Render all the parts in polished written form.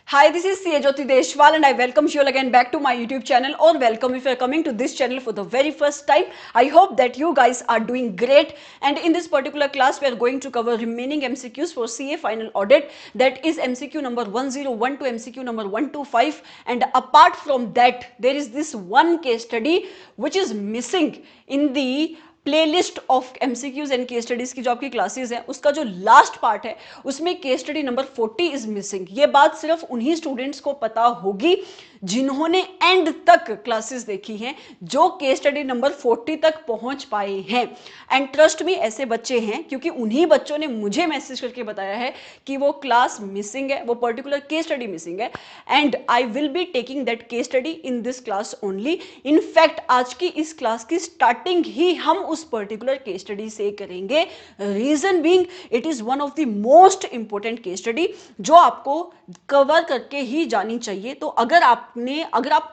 Hi, this is CA Jyoti Deshwal and I welcome you all again back to my YouTube channel or welcome if you are coming to this channel for the very first time. I hope that you guys are doing great, and in this particular class we are going to cover remaining MCQs for CA final audit, that is MCQ number 101 to MCQ number 125, and apart from that there is this one case study which is missing in the playlist of MCQs and case studies की जो आपकी classes हैं उसका जो last part है उसमें case study number 40 is missing. ये बात सिर्फ उन्हीं स्टूडेंट्स को पता होगी जिन्होंने एंड तक क्लासेस देखी हैं, जो केस स्टडी नंबर 40 तक पहुंच पाए हैं। एंड ट्रस्ट मी, ऐसे बच्चे हैं क्योंकि उन्हीं बच्चों ने मुझे मैसेज करके बताया है कि वो क्लास मिसिंग है, वो पर्टिकुलर केस स्टडी मिसिंग है, and I will be taking that case study in this class only. In fact आज की इस क्लास की स्टार्टिंग ही हम उस पर्टिकुलर केस स्टडी से करेंगे। Reason being it is one of the most important case study जो आपको कवर करके ही जानी चाहिए। तो अगर आप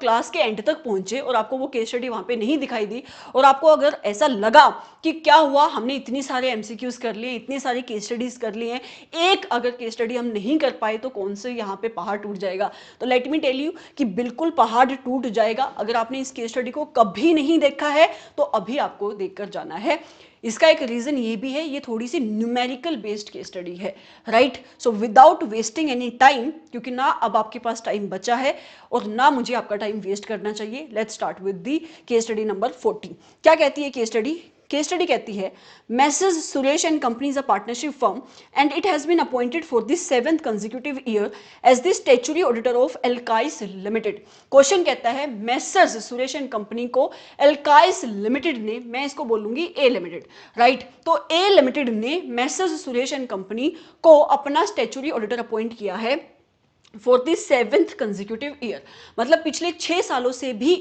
क्लास के एंड तक पहुंचे और आपको वो केस स्टडी वहां पे नहीं दिखाई दी और आपको अगर ऐसा लगा कि क्या हुआ, हमने इतनी सारे एमसीक्यूज कर लिए, इतनी सारी केस स्टडीज कर लिए हैं, एक अगर केस स्टडी हम नहीं कर पाए तो कौन से यहाँ पे पहाड़ टूट जाएगा। तो लेट मी टेल यू कि बिल्कुल पहाड़ टूट जाएगा। अगर आपने इस केस स्टडी को कभी नहीं देखा है तो अभी आपको देखकर जाना है। इसका एक रीजन ये भी है, ये थोड़ी सी न्यूमेरिकल बेस्ड केस स्टडी है, right. So without wasting any time, क्योंकि ना अब आपके पास टाइम बचा है और ना मुझे आपका टाइम वेस्ट करना चाहिए, let's start with the case study number 40। क्या कहती है केस स्टडी? केस स्टडी कहती है message Suresh and company is a partnership firm and it has been appointed for the 7th consecutive year as the statutory auditor of एल्काइस limited. Question कहता है message Suresh and company को एल्काइस limited ने, मैं इसको बोलूंगी ए लिमिटेड, राइट। तो ए लिमिटेड ने मैसेज सुरेश एंड कंपनी को अपना स्टैट्यूटरी ऑडिटर अपॉइंट किया है for the 7th consecutive year. मतलब पिछले 6 सालों से भी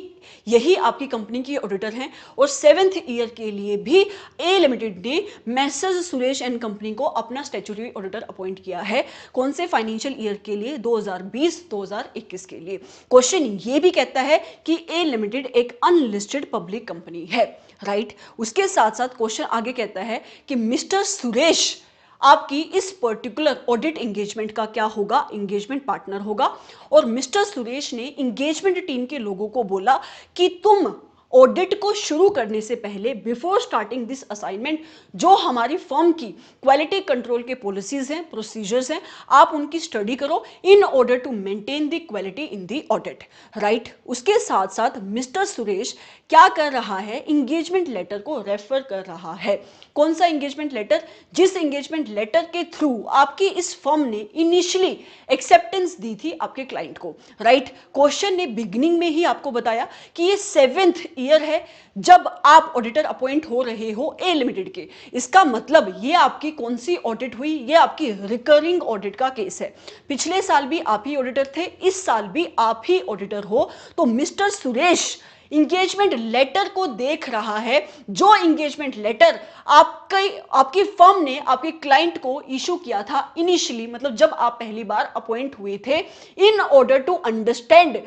यही आपकी कंपनी की ऑडिटर हैं और 7th ईयर के लिए भी ए लिमिटेड ने मैसेज सुरेश एंड कंपनी को अपना स्टैट्यूटरी ऑडिटर अपॉइंट किया है। कौन से फाइनेंशियल ईयर के लिए? 2020-2021 के लिए। क्वेश्चन ये भी कहता है कि ए लिमिटेड एक अनलिस्टेड पब्लिक कंपनी है, राइट। उसके साथ साथ क्वेश्चन आगे कहता है कि मिस्टर सुरेश आपकी इस पर्टिकुलर ऑडिट एंगेजमेंट का क्या होगा? एंगेजमेंट पार्टनर होगा। और मिस्टर सुरेश ने एंगेजमेंट टीम के लोगों को बोला कि तुम ऑडिट को शुरू करने से पहले, बिफोर स्टार्टिंग दिस असाइनमेंट, जो हमारी फर्म की क्वालिटी कंट्रोल के पॉलिसीज हैं, प्रोसीजर्स हैं, आप उनकी स्टडी करो in order to maintain the quality in the audit, right. उसके साथ साथ मिस्टर सुरेश क्या कर रहा है? एंगेजमेंट लेटर को रेफर कर रहा है। कौन सा एंगेजमेंट लेटर? जिस एंगेजमेंट लेटर के थ्रू आपकी इस फर्म ने इनिशियली एक्सेप्टेंस दी थी आपके क्लाइंट को, राइट। क्वेश्चन ने बिगिनिंग में ही आपको बताया कि ये 7th ईयर है जब आप ऑडिटर अपॉइंट हो रहे हो ए लिमिटेड के। इसका मतलब ये आपकी कौन सी ऑडिट हुई? ये आपकी रिकरिंग ऑडिट का केस है। पिछले साल भी आप ही ऑडिटर थे, इस साल भी आप ही ऑडिटर हो। तो मिस्टर सुरेश इंगेजमेंट लेटर को देख रहा है, जो इंगेजमेंट लेटर आपकी फर्म ने आपके क्लाइंट को इशू किया था इनिशियली, मतलब जब आप पहली बार अपॉइंट हुए थे, इन ऑर्डर टू अंडरस्टैंड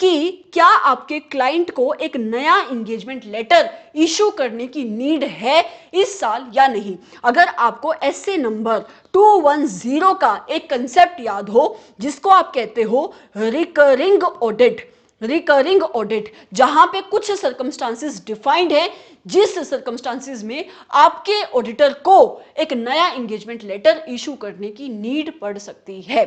कि क्या आपके क्लाइंट को एक नया एंगेजमेंट लेटर इशू करने की नीड है इस साल या नहीं। अगर आपको एसए नंबर 210 का एक कंसेप्ट याद हो जिसको आप कहते हो रिकरिंग ऑडिट, रिकरिंग ऑडिट, जहां पे कुछ सर्कमस्टांसेस डिफाइंड है, जिस सर्कमस्टांसेस में आपके ऑडिटर को एक नया एंगेजमेंट लेटर इशू करने की नीड पड़ सकती है,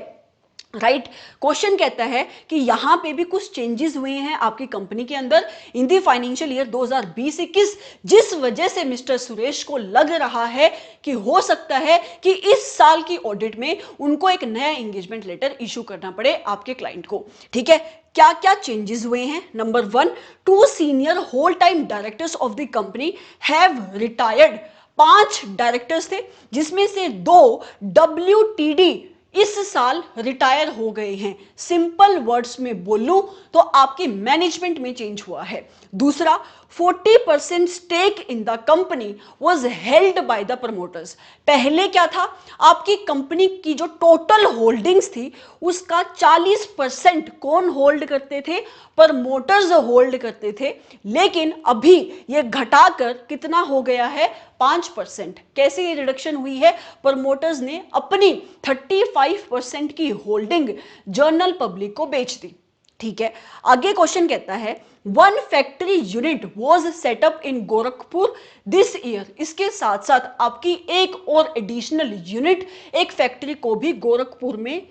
राइट। क्वेश्चन कहता है कि यहां पे भी कुछ चेंजेस हुए हैं आपकी कंपनी के अंदर इन दी फाइनेंशियल ईयर 2020-21, जिस वजह से मिस्टर सुरेश को लग रहा है कि हो सकता है कि इस साल की ऑडिट में उनको एक नया एंगेजमेंट लेटर इशू करना पड़े आपके क्लाइंट को, ठीक है। क्या क्या चेंजेस हुए हैं? Number 1, 2 senior whole time directors of the company have retired. 5 directors थे जिसमें से 2 WTD इस साल रिटायर हो गए हैं। सिंपल वर्ड्स में बोलूं तो आपकी मैनेजमेंट में चेंज हुआ है। दूसरा, 40% stake in the company was held by the promoters. पहले क्या था? आपकी कंपनी की जो टोटल होल्डिंग्स थी उसका 40% कौन होल्ड करते थे? प्रमोटर्स होल्ड करते थे। लेकिन अभी ये घटाकर कितना हो गया है? 5%। कैसे ये रिडक्शन हुई है? प्रमोटर्स ने अपनी 35% की होल्डिंग जनरल पब्लिक को बेच दी। ठीक है, आगे क्वेश्चन कहता है one factory unit was setup in Gorakhpur this year. इसके साथ साथ आपकी एक और एडिशनल यूनिट, एक फैक्ट्री को भी गोरखपुर में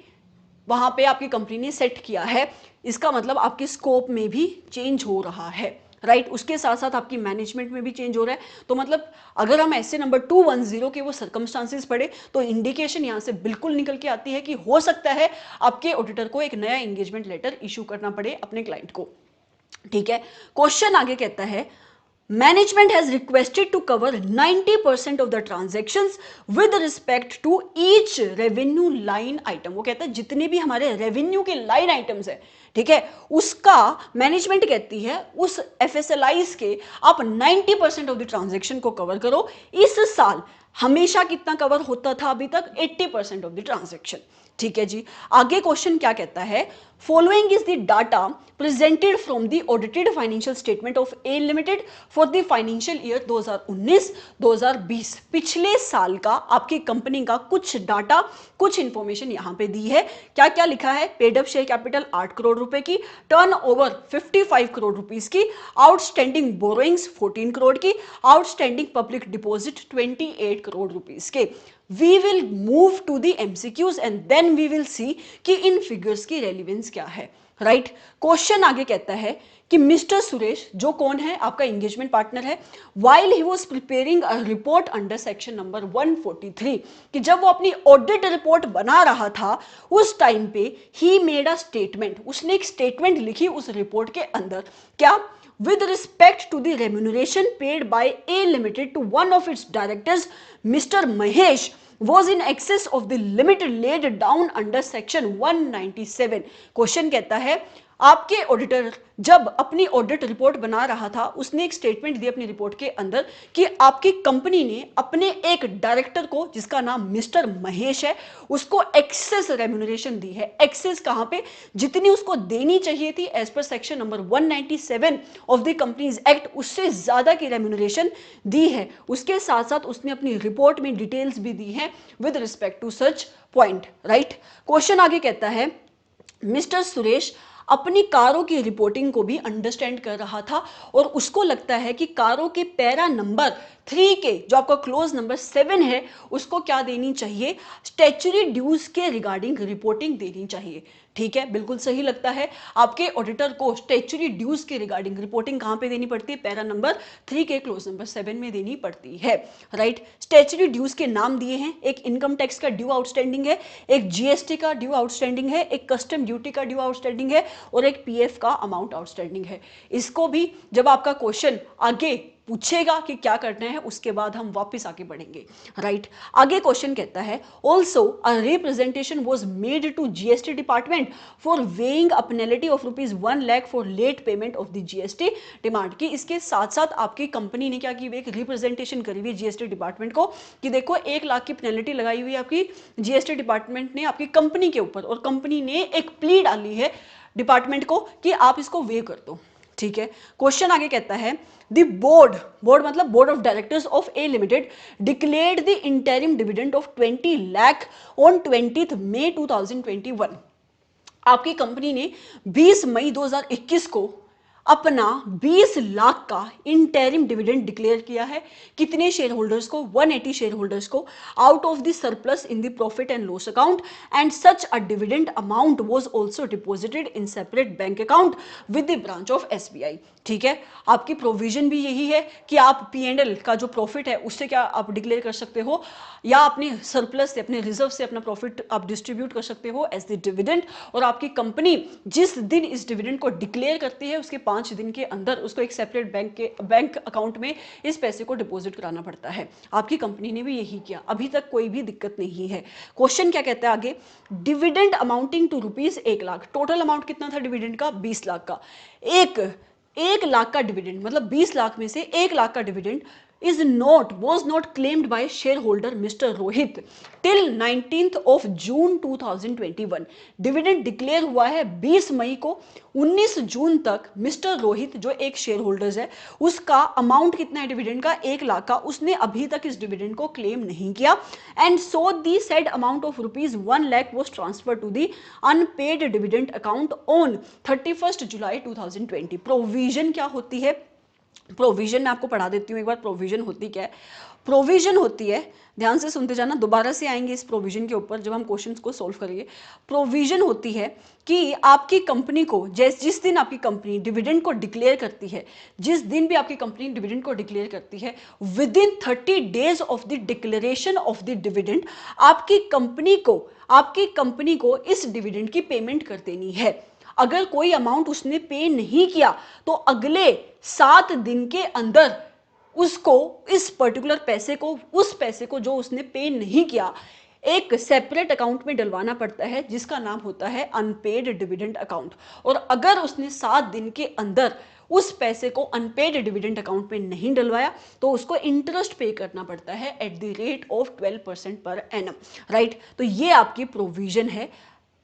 वहां पे आपकी कंपनी ने सेट किया है। इसका मतलब आपके स्कोप में भी चेंज हो रहा है, राइट। उसके साथ साथ आपकी मैनेजमेंट में भी चेंज हो रहा है। तो मतलब अगर हम ऐसे नंबर 210 के वो सर्कमस्टांसेस पढ़े तो इंडिकेशन यहां से बिल्कुल निकल के आती है कि हो सकता है आपके ऑडिटर को एक नया एंगेजमेंट लेटर इशू करना पड़े अपने क्लाइंट को। ठीक है, क्वेश्चन आगे कहता है management has requested to cover 90% of the transactions with respect to each revenue line item. वो कहता है जितने भी हमारे रेवेन्यू के लाइन आइटम्स है, ठीक है, उसका मैनेजमेंट कहती है उस एफएसएलआईज के आप 90% ऑफ द ट्रांजैक्शन को कवर करो। इस साल हमेशा कितना कवर होता था अभी तक? 80% ऑफ द ट्रांजैक्शन। ठीक है जी, आगे क्वेश्चन क्या कहता है following is the data presented from the audited financial statement of A limited for the financial year 2019-2020। पिछले साल का आपकी कंपनी का कुछ डाटा, कुछ इंफॉर्मेशन यहां पे दी है। क्या क्या लिखा है? Paid up share capital 8 crore रुपए की, टर्नओवर 55 करोड़ रुपीस की, आउटस्टैंडिंग बोरोइंग्स 14 करोड़ की, outstanding public deposit 28 crore rupees के। We will move to the MCQs and then we will see कि इन फिगर्स की रेलिवेंस क्या है, राइट। क्वेश्चन आगे कहता है कि मिस्टर सुरेश, जो कौन है? आपका एंगेजमेंट पार्टनर है, while he was preparing a report under section number 143, कि जब वो अपनी ऑडिट रिपोर्ट बना रहा था उस टाइम पे he made a statement, उसने एक स्टेटमेंट लिखी उस रिपोर्ट के अंदर। क्या? with respect to the remuneration paid by A Limited to one of its directors, Mr. Mahesh, was in excess of the limit laid down under section 197। Question कहता है आपके ऑडिटर जब अपनी ऑडिट रिपोर्ट बना रहा था उसने एक स्टेटमेंट दी अपनी रिपोर्ट के अंदर कि आपकी कंपनी ने अपने एक डायरेक्टर को, जिसका नाम मिस्टर महेश है, उसको एक्सेस रेम्यूनरेशन दी है। एक्सेस कहां पे? जितनी उसको देनी चाहिए थी as per section number 197 of the companies act, उससे ज्यादा की रेम्यूनरेशन दी है। उसके साथ साथ उसने अपनी रिपोर्ट में डिटेल्स भी दी है with respect to such point, right. Question आगे कहता है मिस्टर सुरेश अपनी कारों की रिपोर्टिंग को भी अंडरस्टैंड कर रहा था और उसको लगता है कि कारों के पैरा नंबर 3 के जो आपका क्लोज नंबर 7 है उसको क्या देनी चाहिए? स्टैच्यूटरी ड्यूज के रिगार्डिंग रिपोर्टिंग देनी चाहिए। ठीक है, बिल्कुल सही लगता है। आपके ऑडिटर को स्टैच्यूटरी ड्यूज के रिगार्डिंग रिपोर्टिंग कहां पे देनी पड़ती है? पैरा नंबर 3 के क्लोज नंबर 7 में देनी पड़ती है, राइट। स्टैच्यूटरी ड्यूज के नाम दिए हैं, एक इनकम टैक्स का ड्यू आउटस्टैंडिंग है, एक जीएसटी का ड्यू आउटस्टैंडिंग है, एक कस्टम ड्यूटी का ड्यू आउटस्टैंडिंग है और एक पीएफ का अमाउंट आउटस्टैंडिंग है। इसको भी जब आपका क्वेश्चन आगे पूछेगा कि क्या करना है उसके बाद हम वापस आगे बढ़ेंगे, राइट। आगे क्वेश्चन कहता है also a representation was made to GST department for waiving a penalty of ₹1 lakh for late payment of the GST demand की। इसके साथ साथ आपकी कंपनी ने क्या की? एक रिप्रेजेंटेशन करी हुई जीएसटी डिपार्टमेंट को कि देखो 1 लाख की पेनल्टी लगाई हुई आपकी जीएसटी डिपार्टमेंट ने आपकी कंपनी के ऊपर, और कंपनी ने एक प्ली डाली है डिपार्टमेंट को कि आप इसको वे कर दो। ठीक है, क्वेश्चन आगे कहता है द बोर्ड मतलब board of directors of A limited declared the interim dividend of 20 lakh on 20 मई 2021। आपकी कंपनी ने 20 मई 2021 को अपना 20 लाख का इंटरिम डिविडेंड डिक्लेयर किया है। कितने शेयर होल्डर्स को? 180 शेयर होल्डर्स को, out of the surplus in the profit and loss account, and such a dividend amount was also deposited in separate bank account with the branch of SBI. ठीक है, आपकी provision भी यही है कि आप पी&एल का जो प्रॉफिट है उससे क्या आप डिक्लेयर कर सकते हो, या अपने सरप्लस से, अपने रिजर्व से अपना प्रॉफिट आप डिस्ट्रीब्यूट कर सकते हो एज द डिविडेंड। और आपकी कंपनी जिस दिन इस डिविडेंड को डिक्लेयर करती है उसके 5 दिन के अंदर उसको एक सेपरेट बैंक अकाउंट में इस पैसे को डिपॉजिट कराना पड़ता है। आपकी कंपनी ने भी यही किया, अभी तक कोई भी दिक्कत नहीं है। क्वेश्चन क्या कहता है आगे? Dividend amounting to ₹1 lakh. Total amount कितना था डिविडेंड का? 20 लाख का। 1 लाख का डिविडेंड मतलब 20 लाख में से 1 लाख का dividend was not claimed by shareholder Mr. Rohit till 19th of June 2021. Dividend declare हुआ है 20 मई को, 19 जून तक मिस्टर रोहित जो एक शेयर होल्डर्स है उसका अमाउंट कितना है डिविडेंड का, 1 लाख का, उसने अभी तक इस डिविडेंड को क्लेम नहीं किया and so the said amount of ₹1 lakh was transferred to the unpaid dividend account on 31st July 2020. Provision क्या होती है, प्रोविजन मैं आपको पढ़ा देती हूँ एक बार प्रोविजन होती क्या है। प्रोविजन होती है, ध्यान से सुनते जाना, दोबारा से आएंगे इस प्रोविजन के ऊपर जब हम क्वेश्चंस को सोल्व करेंगे। प्रोविजन होती है कि आपकी कंपनी को जिस दिन आपकी कंपनी डिविडेंड को डिक्लेयर करती है, जिस दिन भी आपकी कंपनी डिविडेंड को डिक्लेयर करती है, with in 30 days of the declaration of the dividend आपकी कंपनी को इस डिविडेंड की पेमेंट कर देनी है। अगर कोई अमाउंट उसने पे नहीं किया तो अगले 7 दिन के अंदर उसको इस पर्टिकुलर पैसे को, उस पैसे को जो उसने पे नहीं किया, एक सेपरेट अकाउंट में डलवाना पड़ता है जिसका नाम होता है अनपेड डिविडेंड अकाउंट। और अगर उसने 7 दिन के अंदर उस पैसे को अनपेड डिविडेंड अकाउंट में नहीं डलवाया तो उसको इंटरेस्ट पे करना पड़ता है at the rate of 12% per annum, right. तो ये आपकी प्रोविजन है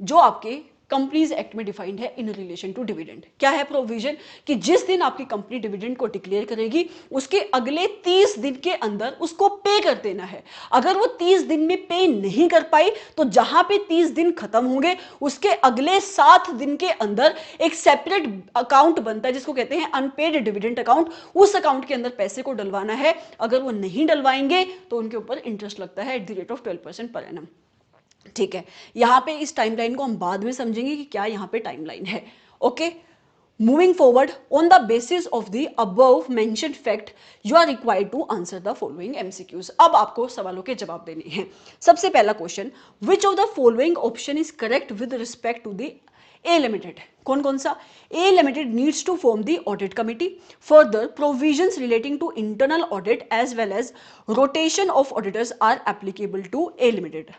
जो आपके कंपनीज एक्ट में डिफाइंड है इन रिलेशन टू डिविडेंड। क्या है प्रोविजन कि जिस दिन आपकी कंपनी डिविडेंड को डिक्लेयर करेगी उसके अगले 30 दिन के अंदर उसको पे कर देना है। अगर वो 30 दिन में पे नहीं कर पाई तो जहां पे 30 दिन खत्म होंगे उसके अगले 7 दिन के अंदर एक सेपरेट अकाउंट बनता है जिसको कहते हैं अनपेड डिविडेंड अकाउंट। उस अकाउंट के अंदर पैसे को डलवाना है, अगर वो नहीं डलवाएंगे तो उनके ऊपर इंटरेस्ट लगता है at the rate of 12% per annum. ठीक है, यहां पे इस टाइमलाइन को हम बाद में समझेंगे कि क्या यहां पे टाइमलाइन है। Okay, moving forward, on the basis of the above mentioned fact you are required to answer the following MCQs. अब आपको सवालों के जवाब देने हैं। सबसे पहला question, which of the following option is correct with respect to the A limited. कौन कौन सा? A limited needs to form the audit committee, further provisions relating to internal audit as well as rotation of auditors are applicable to A limited.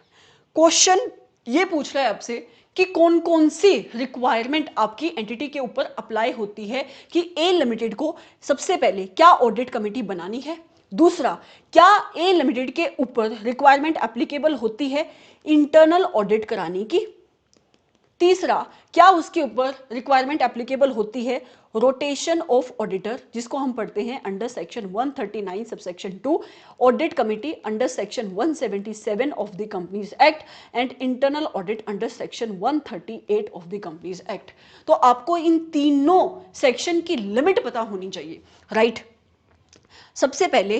Question ये पूछ रहा है आपसे कि कौन कौन सी रिक्वायरमेंट आपकी एंटिटी के ऊपर अप्लाई होती है कि ए लिमिटेड को सबसे पहले क्या ऑडिट कमेटी बनानी है, दूसरा क्या ए लिमिटेड के ऊपर रिक्वायरमेंट एप्लीकेबल होती है इंटरनल ऑडिट कराने की, तीसरा क्या उसके ऊपर रिक्वायरमेंट एप्लीकेबल होती है रोटेशन ऑफ ऑडिटर जिसको हम पढ़ते हैं under section 139 subsection 2, audit committee under section 177 of the companies act and internal audit under section 138 of the companies act. तो आपको इन तीनों सेक्शन की लिमिट पता होनी चाहिए, राइट। सबसे पहले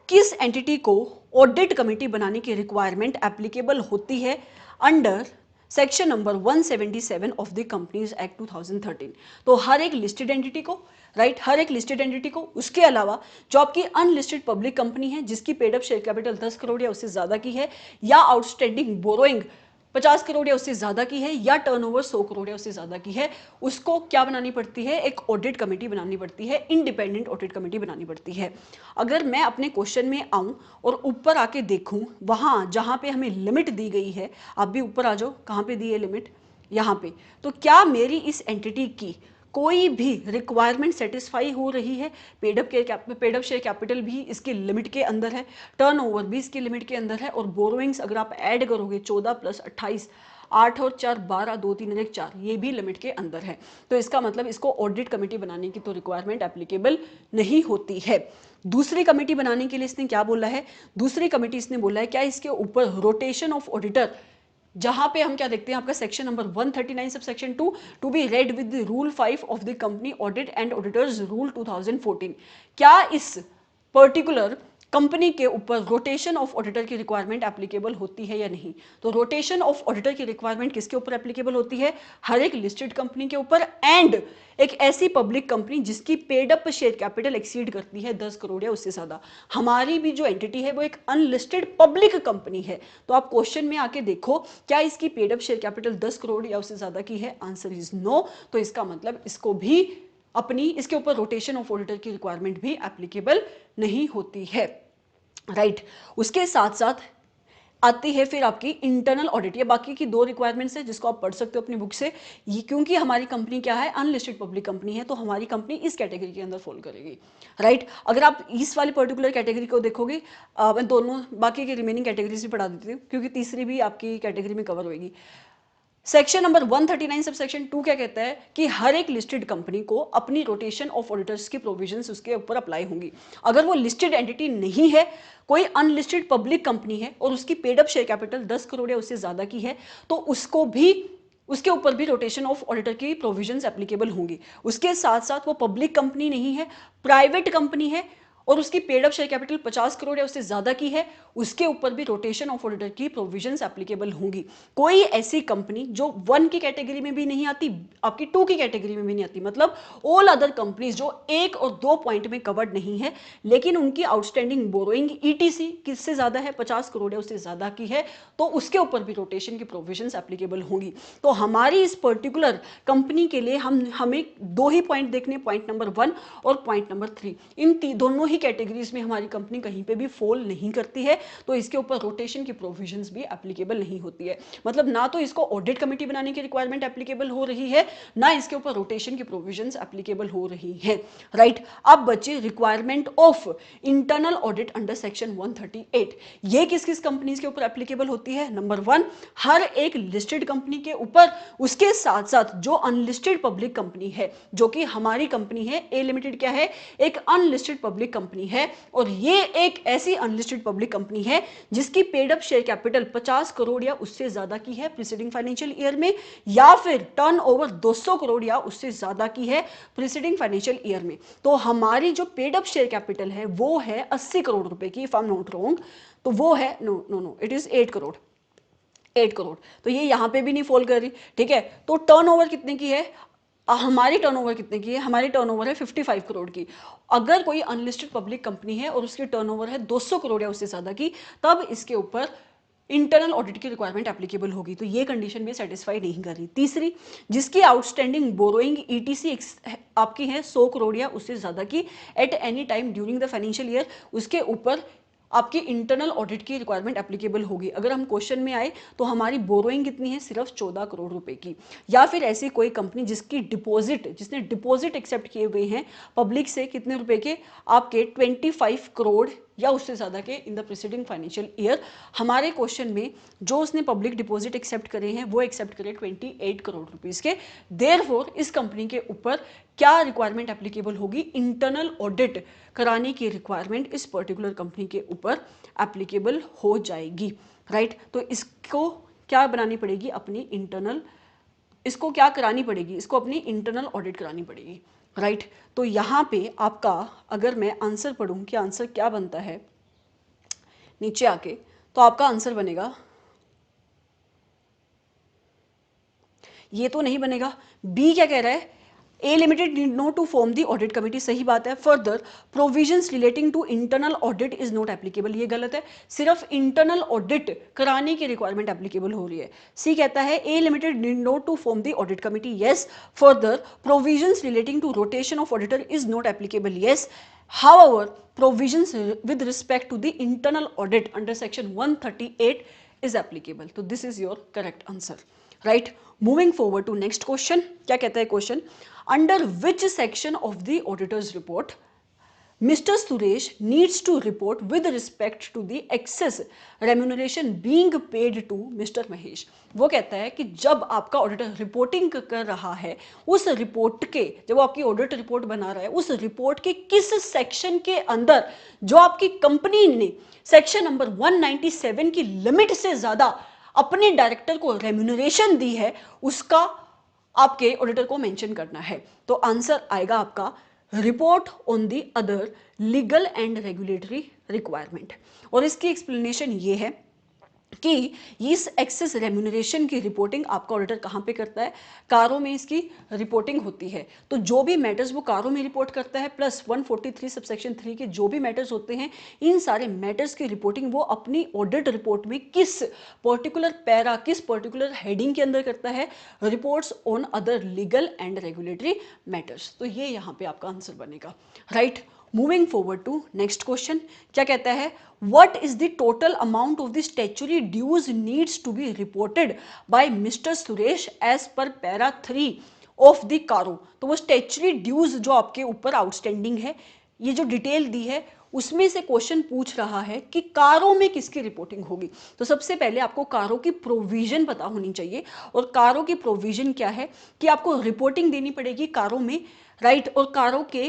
किस एंटिटी को ऑडिट कमिटी बनाने की रिक्वायरमेंट एप्लीकेबल होती है under section number 177 of the companies act 2013। तो हर एक लिस्टेड एंटिटी को, राइट, हर एक लिस्टेड एंटिटी को, उसके अलावा जो आपकी अनलिस्टेड पब्लिक कंपनी है जिसकी paid up share capital 10 crore या उससे ज्यादा की है, या आउटस्टैंडिंग बोरोइंग 50 करोड़ या उससे ज्यादा की है, या टर्नओवर 100 करोड़ या उससे ज्यादा की है, उसको क्या बनानी पड़ती है, एक ऑडिट कमेटी बनानी पड़ती है, इंडिपेंडेंट ऑडिट कमेटी बनानी पड़ती है। अगर मैं अपने क्वेश्चन में आऊं और ऊपर आके देखूं वहां जहां पे हमें लिमिट दी गई है, आप भी ऊपर आ जाओ, कहां पे दी है लिमिट, यहां पे, तो क्या मेरी इस एंटिटी की कोई भी रिक्वायरमेंट सेटिस्फाई हो रही है? पेड अप शेयर कैपिटल भी इसकी लिमिट के अंदर है, टर्नओवर भी इसकी लिमिट के अंदर है, और बोरोइंग्स अगर आप ऐड करोगे 14 + 28, 8 और 4 12, 2 3 1 4, ये भी लिमिट के अंदर है। तो इसका मतलब इसको ऑडिट कमेटी बनाने की तो रिक्वायरमेंट एप्लीकेबल नहीं होती है। दूसरी कमेटी बनाने के लिए इसने क्या बोला है? दूसरी कमेटी इसने बोला है क्या इसके ऊपर रोटेशन ऑफ ऑडिटर, जहां पे हम क्या देखते हैं आपका section number 139 sub section 2 two B read with rule 5 of the company audit and auditors rule 2014, क्या इस पर्टिकुलर कंपनी के ऊपर रोटेशन ऑफ ऑडिटर की रिक्वायरमेंट एप्लीकेबल होती है या नहीं? तो रोटेशन ऑफ ऑडिटर की रिक्वायरमेंट किसके ऊपर एप्लीकेबल होती है? हर एक लिस्टेड कंपनी के ऊपर, एंड एक ऐसी पब्लिक कंपनी जिसकी paid up share capital exceed करती है 10 करोड़ या उससे ज्यादा। हमारी भी जो एंटिटी है वो एक अनलिस्टेड पब्लिक कंपनी है। तो आप क्वेश्चन में आके देखो क्या इसकी paid up share capital 10 crore या उससे ज्यादा की है? Answer is no. तो इसका मतलब इसको भी अपनी इसके ऊपर रोटेशन ऑफ ऑडिटर की रिक्वायरमेंट भी एप्लीकेबल नहीं होती है, राइट। उसके साथ साथ आती है फिर आपकी इंटरनल ऑडिट। ये बाकी की 2 रिक्वायरमेंट्स है जिसको आप पढ़ सकते हो अपनी बुक से। ये क्योंकि हमारी कंपनी क्या है, अनलिस्टेड पब्लिक कंपनी है, तो हमारी कंपनी इस कैटेगरी के अंदर फॉल करेगी, राइट। अगर आप इस वाली पर्टिकुलर कैटेगरी को देखोगे, मैं दोनों बाकी की रिमेनिंग कैटेगरीज भी पढ़ा देती हूँ क्योंकि तीसरी भी आपकी कैटेगरी में कवर होगी। सेक्शन नंबर 139 सब सेक्शन 2 क्या कहता है कि हर एक लिस्टेड कंपनी को अपनी रोटेशन ऑफ ऑडिटर्स की प्रोविजंस उसके ऊपर अप्लाई होंगी। अगर वो लिस्टेड एंटिटी नहीं है, कोई अनलिस्टेड पब्लिक कंपनी है और उसकी paid up share capital 10 crore या उससे ज्यादा की है, तो उसके ऊपर भी रोटेशन ऑफ ऑडिटर की प्रोविजंस एप्लीकेबल होंगी। उसके साथ साथ वो पब्लिक कंपनी नहीं है, प्राइवेट कंपनी है और उसकी paid up share capital 50 crore या उससे ज्यादा की है, उसके ऊपर भी रोटेशन ऑफ ऑडिटर की प्रोविजंस एप्लीकेबल होंगी। कोई ऐसी कंपनी जो 1 की कैटेगरी में भी नहीं आती, आपकी 2 की कैटेगरी में भी नहीं आती, मतलब ऑल अदर कंपनीज जो 1 और 2 पॉइंट में कवर्ड नहीं है लेकिन उनकी आउटस्टैंडिंग बोरोइंग ईटीसी किससे ज्यादा है, 50 करोड़ या उससे ज्यादा की है, तो उसके ऊपर भी रोटेशन की प्रोविजंस एप्लीकेबल होंगी। तो हमारी इस पर्टिकुलर कंपनी के लिए हमें 2 ही पॉइंट देखने, पॉइंट नंबर 1 और पॉइंट नंबर 3। इन दोनों ही कैटेगरीज में हमारी कंपनी कहीं पे भी फॉल नहीं करती है, तो इसके ऊपर रोटेशन की प्रोविजंस भी एप्लीकेबल नहीं होती है। मतलब ना तो इसको ऑडिट कमेटी बनाने की रिक्वायरमेंट एप्लीकेबल हो रही है, ना इसके ऊपर रोटेशन की प्रोविजंस एप्लीकेबल हो रही है, राइट। अब बचे requirement of internal audit under section 138। ये किस किस कंपनीज के ऊपर एप्लीकेबल होती है? नंबर 1, हर एक लिस्टेड कंपनी के ऊपर, उसके साथ साथ जो अनलिस्टेड पब्लिक कंपनी है, जो कि हमारी कंपनी है ए लिमिटेड, क्या है, एक अनलिस्टेड पब्लिक कंपनी है, और ये एक ऐसी अनलिस्टेड पब्लिक कंपनी है जिसकी paid up share capital 50 crore या उससे ज्यादा की है प्रीसीडिंग फाइनेंशियल ईयर में, या फिर टर्नओवर 200 करोड़ या उससे ज्यादा की है प्रीसीडिंग फाइनेंशियल ईयर में। तो हमारी जो पेड अप शेयर कैपिटल है वो है 80 करोड़ रुपए की, if I am not wrong, तो वो है no it is 8 crore, 8 crore. तो ये यहां पे भी नहीं फॉल कर रही, ठीक है। तो टर्नओवर कितने की है? हमारी टर्नओवर कितने की है? हमारी टर्नओवर है 55 करोड़ की। अगर कोई अनलिस्टेड पब्लिक कंपनी है और उसकी टर्नओवर है 200 करोड़ या उससे ज्यादा की, तब इसके ऊपर इंटरनल ऑडिट की रिक्वायरमेंट एप्लीकेबल होगी। तो ये कंडीशन भी सेटिस्फाई नहीं कर रही। तीसरी, जिसकी आउटस्टैंडिंग बोरोइंग ईटीसी आपकी है 100 करोड़ या उससे ज्यादा की at any time during the financial year, उसके ऊपर आपकी इंटरनल ऑडिट की रिक्वायरमेंट एप्लीकेबल होगी। अगर हम क्वेश्चन में आए तो हमारी बोरोइंग कितनी है? सिर्फ 14 करोड़ रुपए की। या फिर ऐसी कोई कंपनी जिसने डिपॉजिट एक्सेप्ट किए हुए हैं पब्लिक से, कितने रुपए के? आपके 25 करोड़ या उससे ज्यादा के in the preceding financial year. हमारे क्वेश्चन में जो उसने पब्लिक डिपॉजिट एक्सेप्ट करे हैं वो एक्सेप्ट करे 28 करोड़ रुपीस के। देयरफॉर इस कंपनी के ऊपर क्या रिक्वायरमेंट एप्लीकेबल होगी? इंटरनल ऑडिट कराने की रिक्वायरमेंट इस पर्टिकुलर कंपनी के ऊपर एप्लीकेबल हो जाएगी, राइट। तो इसको क्या बनानी पड़ेगी? अपनी इंटरनल, इसको क्या करानी पड़ेगी? इसको अपनी इंटरनल ऑडिट करानी पड़ेगी, राइट। तो यहां पे आपका, अगर मैं आंसर पढ़ूं कि आंसर क्या बनता है नीचे आके, तो आपका आंसर बनेगा, ये तो नहीं बनेगा। बी क्या कह रहा है? A limited need not to form the audit committee, सही बात है। Further provisions relating to internal audit is not applicable, ये गलत है। सिर्फ इंटरनल ऑडिट कराने की रिक्वायरमेंट एप्लीकेबल हो रही है। सी कहता है A limited need not to form the audit committee, yes. Further provisions relating to rotation of auditor is not applicable, yes. However, provisions with respect to the internal audit under section 138 is applicable. So this is your correct answer, right? Moving forward to next question. क्या कहता है question? Under which section of the auditor's report Mr. Suresh needs to report with respect to the excess remuneration being paid to Mr. Mahesh. वो कहता है कि जब आपका auditor reporting कर रहा है, उस रिपोर्ट के, जब वो आपकी ऑडिट रिपोर्ट बना रहा है, उस रिपोर्ट के किस सेक्शन के अंदर जो आपकी कंपनी ने सेक्शन नंबर 197 की लिमिट से ज्यादा अपने डायरेक्टर को रेम्यूनरेशन दी है, उसका आपके ऑडिटर को मेंशन करना है। तो आंसर आएगा आपका report on the other legal and regulatory requirement. और इसकी एक्सप्लेनेशन ये है कि इस एक्सेस रेम्यूनरेशन की रिपोर्टिंग आपका ऑडिटर कहाँ पे करता है? कारों में इसकी रिपोर्टिंग होती है। तो जो भी मैटर्स वो कारों में रिपोर्ट करता है, प्लस 143 सबसेक्शन 3 के जो भी मैटर्स होते हैं, इन सारे मैटर्स की रिपोर्टिंग वो अपनी ऑडिट रिपोर्ट में किस पर्टिकुलर पैरा, किस पर्टिकुलर हेडिंग के अंदर करता है? Reports on other legal and regulatory matters. तो ये यहाँ पे आपका आंसर बनेगा, right. Moving forward to next question, क्या कहता है, what is the total amount of the statutory dues needs to be reported by mister Suresh as per para 3 of the CARO. तो वो स्टैच्यूटरी ड्यूज जो आपके ऊपर आउटस्टैंडिंग है, ये जो डिटेल दी है उसमें से क्वेश्चन पूछ रहा है कि कारों में किसकी रिपोर्टिंग होगी। तो सबसे पहले आपको कारों की प्रोविजन पता होनी चाहिए, और कारों की प्रोविजन क्या है कि आपको रिपोर्टिंग देनी पड़ेगी कारों में, राइट। और कारों के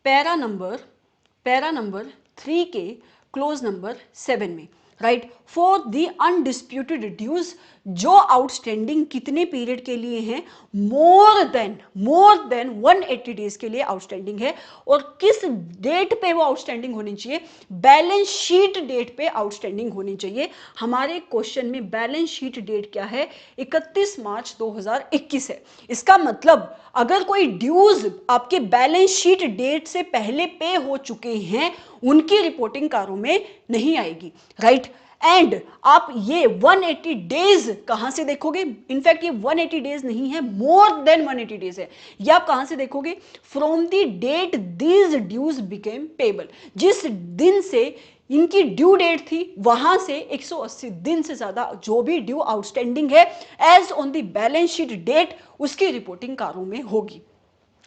पैरा नंबर 3 के क्लोज नंबर 7 में, right, for the undisputed dues जो आउटस्टैंडिंग कितने पीरियड के लिए हैं, मोर देन 180 डेज के लिए आउटस्टैंडिंग है। और किस डेट पे वो आउटस्टैंडिंग होनी चाहिए, बैलेंस शीट डेट पे आउटस्टैंडिंग होनी चाहिए। हमारे क्वेश्चन में बैलेंस शीट डेट क्या है, 31 मार्च 2021 है। इसका मतलब अगर कोई ड्यूज आपके बैलेंस शीट डेट से पहले पे हो चुके हैं, उनकी रिपोर्टिंग कारों में नहीं आएगी, राइट। एंड आप ये 180 डेज कहां से देखोगे, इनफैक्ट ये 180 डेज नहीं है, मोर देन 180 डेज है। ये आप कहां से देखोगे, from the date these dues became payable, जिस दिन से इनकी ड्यू डेट थी वहां से 180 दिन से ज्यादा जो भी ड्यू आउटस्टैंडिंग है as on the balance sheet date, उसकी रिपोर्टिंग कारों में होगी,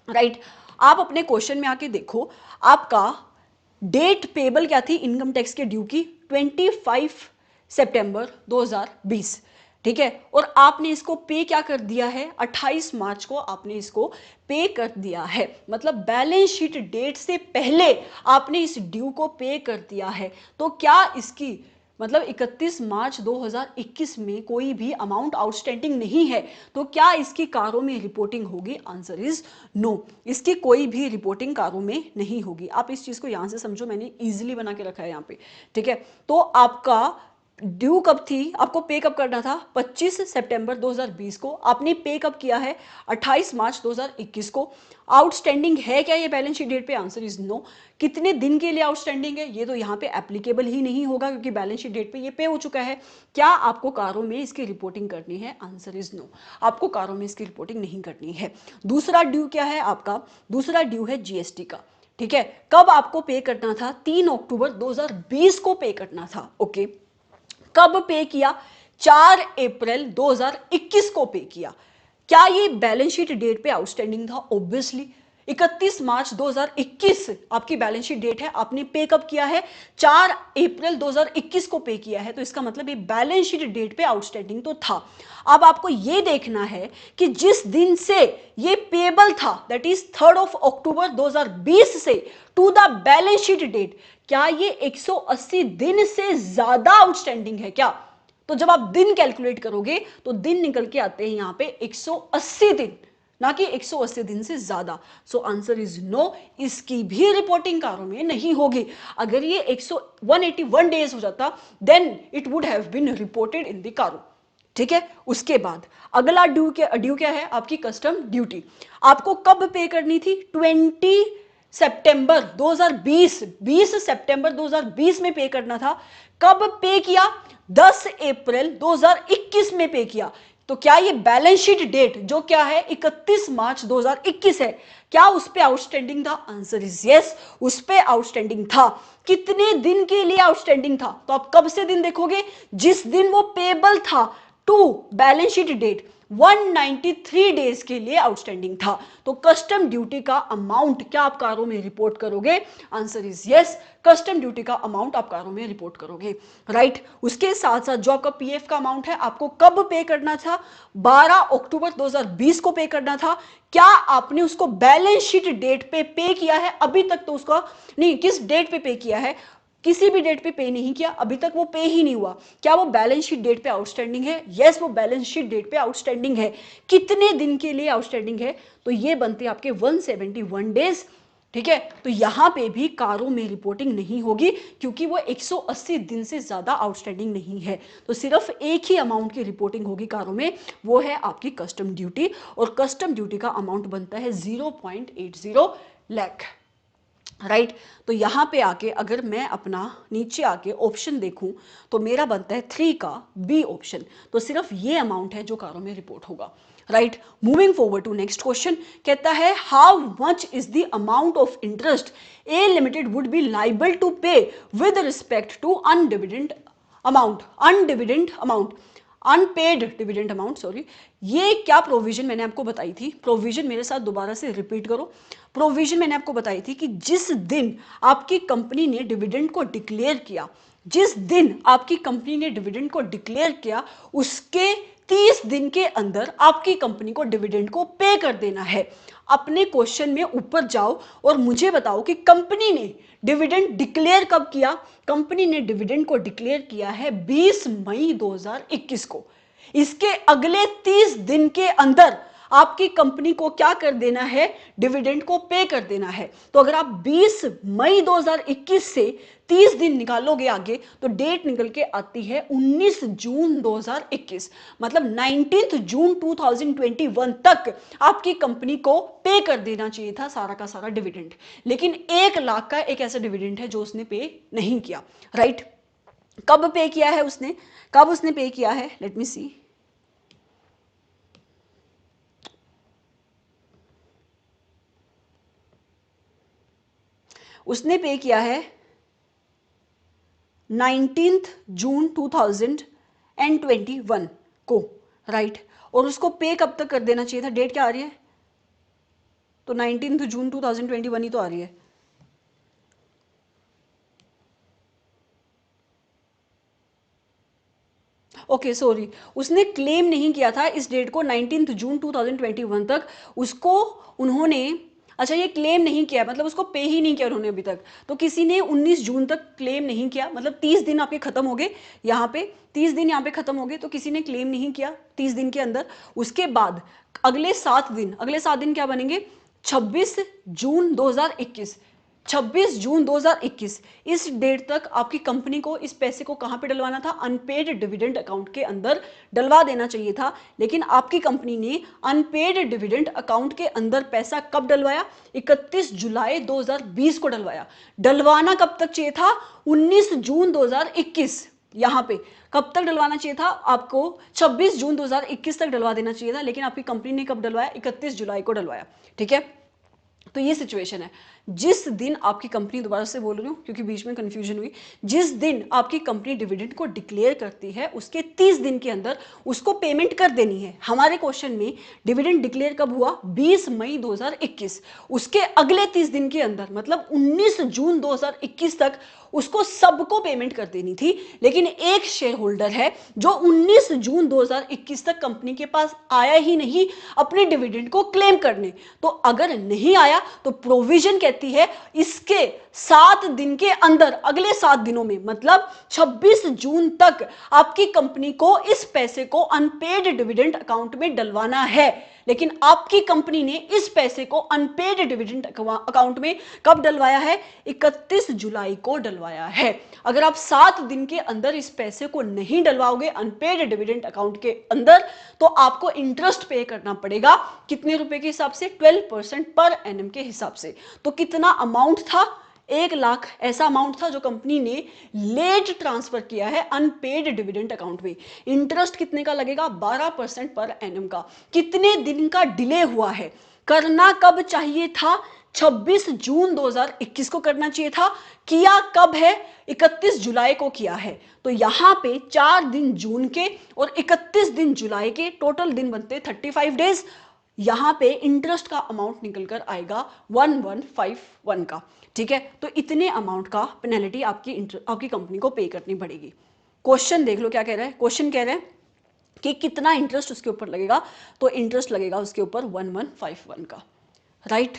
राइट। आप अपने क्वेश्चन में आके देखो, आपका डेट पेबल क्या थी इनकम टैक्स के ड्यू की, 25 सितंबर 2020, ठीक है। और आपने इसको पे क्या कर दिया है, 28 मार्च को आपने इसको पे कर दिया है। मतलब बैलेंस शीट डेट से पहले आपने इस ड्यू को पे कर दिया है। तो क्या इसकी मतलब 31 मार्च 2021 में कोई भी अमाउंट आउटस्टैंडिंग नहीं है, तो क्या इसकी कारों में रिपोर्टिंग होगी, आंसर इज नो। इसकी कोई भी रिपोर्टिंग कारों में नहीं होगी। आप इस चीज को यहां से समझो, मैंने इजीली बना के रखा है यहाँ पे, ठीक है। तो आपका ड्यू कब थी, आपको पे कब करना था, 25 सितंबर 2020 को, आपने पे कब किया है, 28 मार्च 2021 को। आउटस्टैंडिंग है क्या ये बैलेंस शीट डेट पे, आंसर इज नो। कितने दिन के लिए आउटस्टैंडिंग है, ये तो यहाँ पे एप्लीकेबल ही नहीं होगा क्योंकि बैलेंस शीट डेट पे ये पे हो चुका है। क्या आपको कारों में इसकी रिपोर्टिंग करनी है, आंसर इज नो। आपको कारों में इसकी रिपोर्टिंग नहीं करनी है। दूसरा ड्यू क्या है आपका, दूसरा ड्यू है जीएसटी का, ठीक है। कब आपको पे करना था, 3 अक्टूबर 2020 को पे करना था, ओके। कब पे किया, 4 अप्रैल 2021 को पे किया। क्या ये बैलेंस शीट डेट पे आउटस्टैंडिंग था, ऑब्वियसली। 31 मार्च 2021 आपकी बैलेंस शीट डेट है, आपने पे कब किया है, 4 अप्रैल 2021 को पे किया है। तो इसका मतलब ये बैलेंस शीट डेट पे आउटस्टैंडिंग तो था। अब आपको ये देखना है कि जिस दिन से ये पेबल था, दैट इज 3 अक्टूबर 2020 से to the balance sheet date, क्या ये 180 दिन से ज्यादा आउटस्टैंडिंग है क्या। तो जब आप दिन कैलकुलेट करोगे तो दिन निकल के आते हैं यहां पे 180 दिन, ना कि 180 दिन से ज्यादा। सो आंसर इज नो, इसकी भी रिपोर्टिंग कारों में नहीं होगी। अगर ये 181 डेज हो जाता then it would have been reported in the CARO, ठीक है। उसके बाद अगला ड्यू क्या है, आपकी कस्टम ड्यूटी। आपको कब पे करनी थी, 20 सितंबर 2020, 20 सितंबर 2020 में पे करना था। कब पे किया, 10 अप्रैल 2021 में पे किया। तो क्या ये बैलेंस शीट डेट जो क्या है 31 मार्च 2021 है, क्या उस पे आउटस्टैंडिंग था, आंसर इज यस, उस पे आउटस्टैंडिंग था। कितने दिन के लिए आउटस्टैंडिंग था, तो आप कब से दिन देखोगे, जिस दिन वो पेबल था to balance sheet date, 193 days के लिए आउटस्टैंडिंग था। तो कस्टम ड्यूटी का अमाउंट क्या आप कारों में रिपोर्ट करोगे, answer is yes, custom duty का अमाउंट आप कारों में रिपोर्ट करोगे, राइट। उसके साथ साथ जो आपका पीएफ का अमाउंट है, आपको कब पे करना था, 12 अक्टूबर 2020 को पे करना था। क्या आपने उसको बैलेंस शीट डेट पे किया है, अभी तक तो उसका नहीं, किस डेट पे किया है, किसी भी डेट पे नहीं किया, अभी तक वो पे ही नहीं हुआ। क्या वो बैलेंस शीट डेट पे आउटस्टैंडिंग है, यस वो बैलेंस शीट डेट पे आउटस्टैंडिंग है। कितने दिन के लिए आउटस्टैंडिंग है, तो ये बनते हैं आपके 171 डेज, ठीक है। तो यहां पे भी कारों में रिपोर्टिंग नहीं होगी क्योंकि वो 180 दिन से ज्यादा आउटस्टैंडिंग नहीं है। तो सिर्फ एक ही अमाउंट की रिपोर्टिंग होगी कारों में, वो है आपकी कस्टम ड्यूटी, और कस्टम ड्यूटी का अमाउंट बनता है 0.80 लाख, राइट। तो यहां पे आके अगर मैं अपना नीचे आके ऑप्शन देखूं तो मेरा बनता है 3 का बी ऑप्शन। तो सिर्फ ये अमाउंट है जो कारों में रिपोर्ट होगा, right. Moving forward to next question, कहता है how much is the amount of interest A limited would be liable to pay with respect to undividend amount, unpaid dividend amount, sorry. ये क्या provision मैंने आपको बताई थी, provision मेरे साथ दोबारा से रिपीट करो। प्रोविजन मैंने आपको बताई थी कि जिस दिन आपकी कंपनी ने डिविडेंड को डिक्लेयर किया, जिस दिन आपकी कंपनी ने डिविडेंड को डिक्लेयर किया, उसके 30 दिन के अंदर आपकी कंपनी को डिविडेंड को पे कर देना है। अपने क्वेश्चन में ऊपर जाओ और मुझे बताओ कि कंपनी ने डिविडेंड डिक्लेयर कब किया। कंपनी ने डिविडेंड को डिक्लेयर किया है 20 मई 2021 को। इसके अगले 30 दिन के अंदर आपकी कंपनी को क्या कर देना है, डिविडेंड को पे कर देना है। तो अगर आप 20 मई 2021 से 30 दिन निकालोगे आगे तो डेट निकल के आती है 19 जून 2021, मतलब 19 जून 2021 तक आपकी कंपनी को पे कर देना चाहिए था सारा का सारा डिविडेंड। लेकिन 1 लाख का एक ऐसा डिविडेंड है जो उसने पे नहीं किया, राइट। कब पे किया है उसने, कब उसने पे किया है, लेट मी सी। उसने पे किया है 19 जून 2021 को, राइट। और उसको पे कब तक कर देना चाहिए था, डेट क्या आ रही है, तो 19 जून 2021 ही तो आ रही है। ओके सॉरी, उसने क्लेम नहीं किया था इस डेट को 19 जून 2021 तक, उसको उन्होंने, अच्छा ये क्लेम नहीं किया मतलब उसको पे ही नहीं किया उन्होंने अभी तक। तो किसी ने 19 जून तक क्लेम नहीं किया, मतलब 30 दिन आपके खत्म हो गए यहाँ पे, 30 दिन यहाँ पे खत्म हो गए, तो किसी ने क्लेम नहीं किया 30 दिन के अंदर। उसके बाद अगले 7 दिन, अगले 7 दिन क्या बनेंगे, 26 जून 2021, 26 जून 2021 इस डेट तक आपकी कंपनी को इस पैसे को कहां पे डलवाना था, अनपेड डिविडेंड अकाउंट के अंदर डलवा देना चाहिए था। लेकिन आपकी कंपनी ने अनपेड डिविडेंड अकाउंट के अंदर पैसा कब डलवाया, 31 जुलाई 2020 को डलवाया। डलवाना कब तक चाहिए था, 19 जून 2021। यहां पे कब तक डलवाना चाहिए था आपको, 26 जून 2021 तक डलवा देना चाहिए था, लेकिन आपकी कंपनी ने कब डलवाया, 31 जुलाई को डलवाया, ठीक है। तो ये सिचुएशन है। जिस दिन आपकी कंपनी, दोबारा से बोल रही हूं क्योंकि बीच में कंफ्यूजन हुई, जिस दिन आपकी कंपनी डिविडेंड को डिक्लेयर करती है उसके 30 दिन के अंदर उसको पेमेंट कर देनी है। हमारे क्वेश्चन में डिविडेंड डिक्लेयर कब हुआ, 20 मई 2021, उसके अगले 30 दिन के अंदर मतलब 19 जून 2021 तक उसको सबको पेमेंट कर देनी थी। लेकिन एक शेयर होल्डर है जो 19 जून 2021 तक कंपनी के पास आया ही नहीं अपने डिविडेंड को क्लेम करने। तो अगर नहीं आया तो प्रोविजन कहती है इसके 7 दिन के अंदर, अगले 7 दिनों में मतलब 26 जून तक आपकी कंपनी को इस पैसे को अनपेड डिविडेंड अकाउंट में डलवाना है। लेकिन आपकी कंपनी ने इस पैसे को अनपेड डिविडेंड अकाउंट में कब डलवाया है, 31 जुलाई को डलवाया है। अगर आप 7 दिन के अंदर इस पैसे को नहीं डलवाओगे अनपेड डिविडेंड अकाउंट के अंदर तो आपको इंटरेस्ट पे करना पड़ेगा। कितने रुपए के हिसाब से, 12% पर एनम के हिसाब से। तो कितना अमाउंट था, 1 लाख ऐसा अमाउंट था जो कंपनी ने लेट ट्रांसफर किया है अनपेड डिविडेंड अकाउंट में। इंटरेस्ट कितने का लगेगा, 12% पर एनम का। कितने दिन का डिले हुआ है, करना कब चाहिए था, 26 जून 2021 को करना चाहिए था, किया कब है, 31 जुलाई को किया है। तो यहां पे 4 दिन जून के और 31 दिन जुलाई के, टोटल दिन बनते 35 डेज। यहां पे इंटरेस्ट का अमाउंट निकल कर आएगा 1151 का, ठीक है। तो इतने अमाउंट का पेनल्टी आपकी कंपनी को पे करनी पड़ेगी। क्वेश्चन देख लो क्या कह रहा है, क्वेश्चन कह रहा है कि कितना इंटरेस्ट उसके ऊपर लगेगा, तो इंटरेस्ट लगेगा उसके ऊपर 1151 का, right.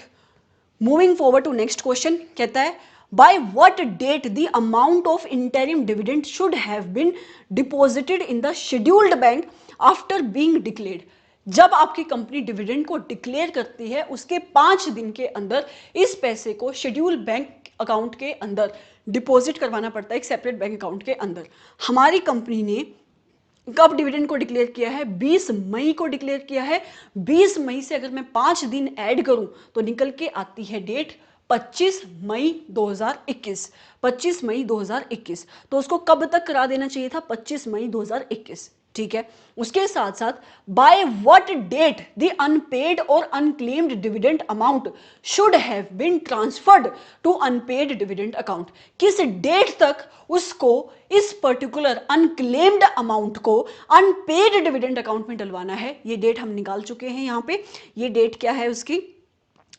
Moving forward to next question, कहता है by what date the amount of interim dividend should have been deposited in the scheduled bank after being declared. जब आपकी कंपनी डिविडेंड को डिक्लेयर करती है उसके 5 दिन के अंदर इस पैसे को शेड्यूल बैंक अकाउंट के अंदर डिपॉजिट करवाना पड़ता है, एक सेपरेट बैंक अकाउंट के अंदर। हमारी कंपनी ने कब डिविडेंड को डिक्लेयर किया है, 20 मई को डिक्लेयर किया है। 20 मई से अगर मैं 5 दिन ऐड करूं तो निकल के आती है डेट 25 मई 2021, 25 मई 2021। तो उसको कब तक करा देना चाहिए था, 25 मई 2021, ठीक है। उसके साथ साथ by what date the unpaid और unclaimed dividend amount should have been transferred to unpaid dividend account, किस डेट तक उसको इस पर्टिकुलर अनक्लेम्ड अमाउंट को अनपेड डिविडेंड अकाउंट में डलवाना है, ये डेट हम निकाल चुके हैं यहां पे। ये डेट क्या है उसकी,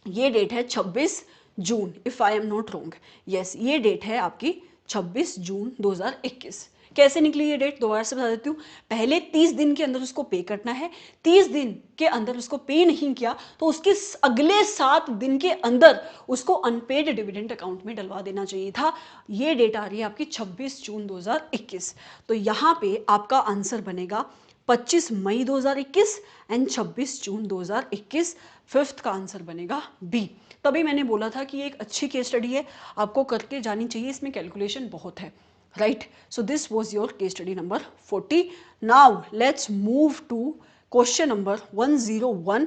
ये डेट है 26 June, if I am not wrong. Yes, ये डेट है आपकी 26 जून 2021। कैसे निकली ये डेट, दोबारा से बता देती हूँ। पहले 30 दिन के अंदर उसको पे करना है, 30 दिन के अंदर उसको पे नहीं किया तो उसके अगले 7 दिन के अंदर उसको अनपेड डिविडेंड अकाउंट में डलवा देना चाहिए था। ये डेट आ रही है आपकी 26 जून 2021। तो यहाँ पे आपका आंसर बनेगा 25 मई 2021 एंड 26 जून 2021। फिफ्थ का आंसर बनेगा बी। तभी मैंने बोला था कि ये एक अच्छी केस स्टडी है, आपको करके जानी चाहिए, इसमें कैलकुलेशन बहुत है, right. So this was your case study number 40। Now let's move to question number 101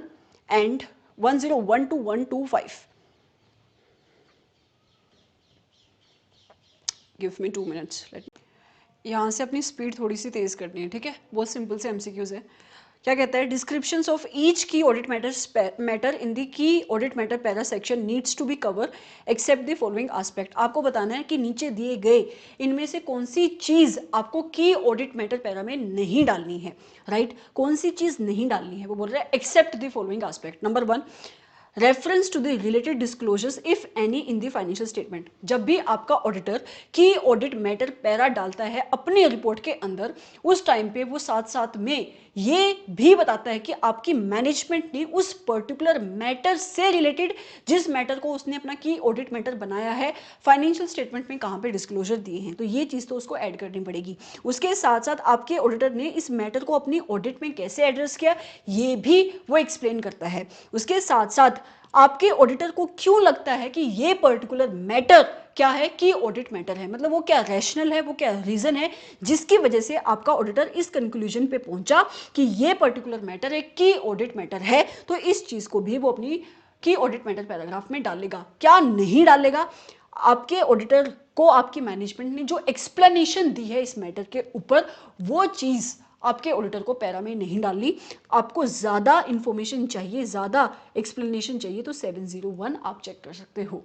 and 101 to 125। Give me 2 minutes. यहाँ से अपनी स्पीड थोड़ी सी तेज करनी है, ठीक है। बहुत सिंपल से एमसीक्यूज है। क्या कहता है, descriptions of each key audit matter in the key audit matter para section needs to be cover except the following aspect. आपको बताना है कि नीचे दिए गए इनमें से कौन सी चीज आपको की ऑडिट मैटर पैरा में नहीं डालनी है, राइट। कौन सी चीज नहीं डालनी है, वो बोल रहा है except the following aspect. Number 1, reference to the related disclosures if any in the financial statement. जब भी आपका ऑडिटर की ऑडिट मैटर पैरा डालता है अपने रिपोर्ट के अंदर, उस टाइम पे वो साथ साथ में ये भी बताता है कि आपकी मैनेजमेंट ने उस पर्टिकुलर मैटर से रिलेटेड, जिस मैटर को उसने अपना की ऑडिट मैटर बनाया है, फाइनेंशियल स्टेटमेंट में कहाँ पे डिस्क्लोजर दिए हैं, तो ये चीज़ तो उसको ऐड करनी पड़ेगी। उसके साथ साथ आपके ऑडिटर ने इस मैटर को अपनी ऑडिट में कैसे एड्रेस किया, ये भी वो एक्सप्लेन करता है। उसके साथ साथ आपके ऑडिटर को क्यों लगता है कि ये पर्टिकुलर मैटर क्या है, की ऑडिट मैटर है, मतलब वो क्या रैशनल है, वो क्या रीजन है जिसकी वजह से आपका ऑडिटर इस कंक्लूजन पे पहुंचा कि ये पर्टिकुलर मैटर एक की ऑडिट मैटर है, तो इस चीज को भी वो अपनी की ऑडिट मैटर पैराग्राफ में डालेगा। क्या नहीं डालेगा, आपके ऑडिटर को आपकी मैनेजमेंट ने जो एक्सप्लेनेशन दी है इस मैटर के ऊपर, वो चीज आपके ऑडिटर को पैरा में नहीं डालनी। आपको ज्यादा इंफॉर्मेशन चाहिए, ज्यादा एक्सप्लेनेशन चाहिए तो 701 आप चेक कर सकते हो,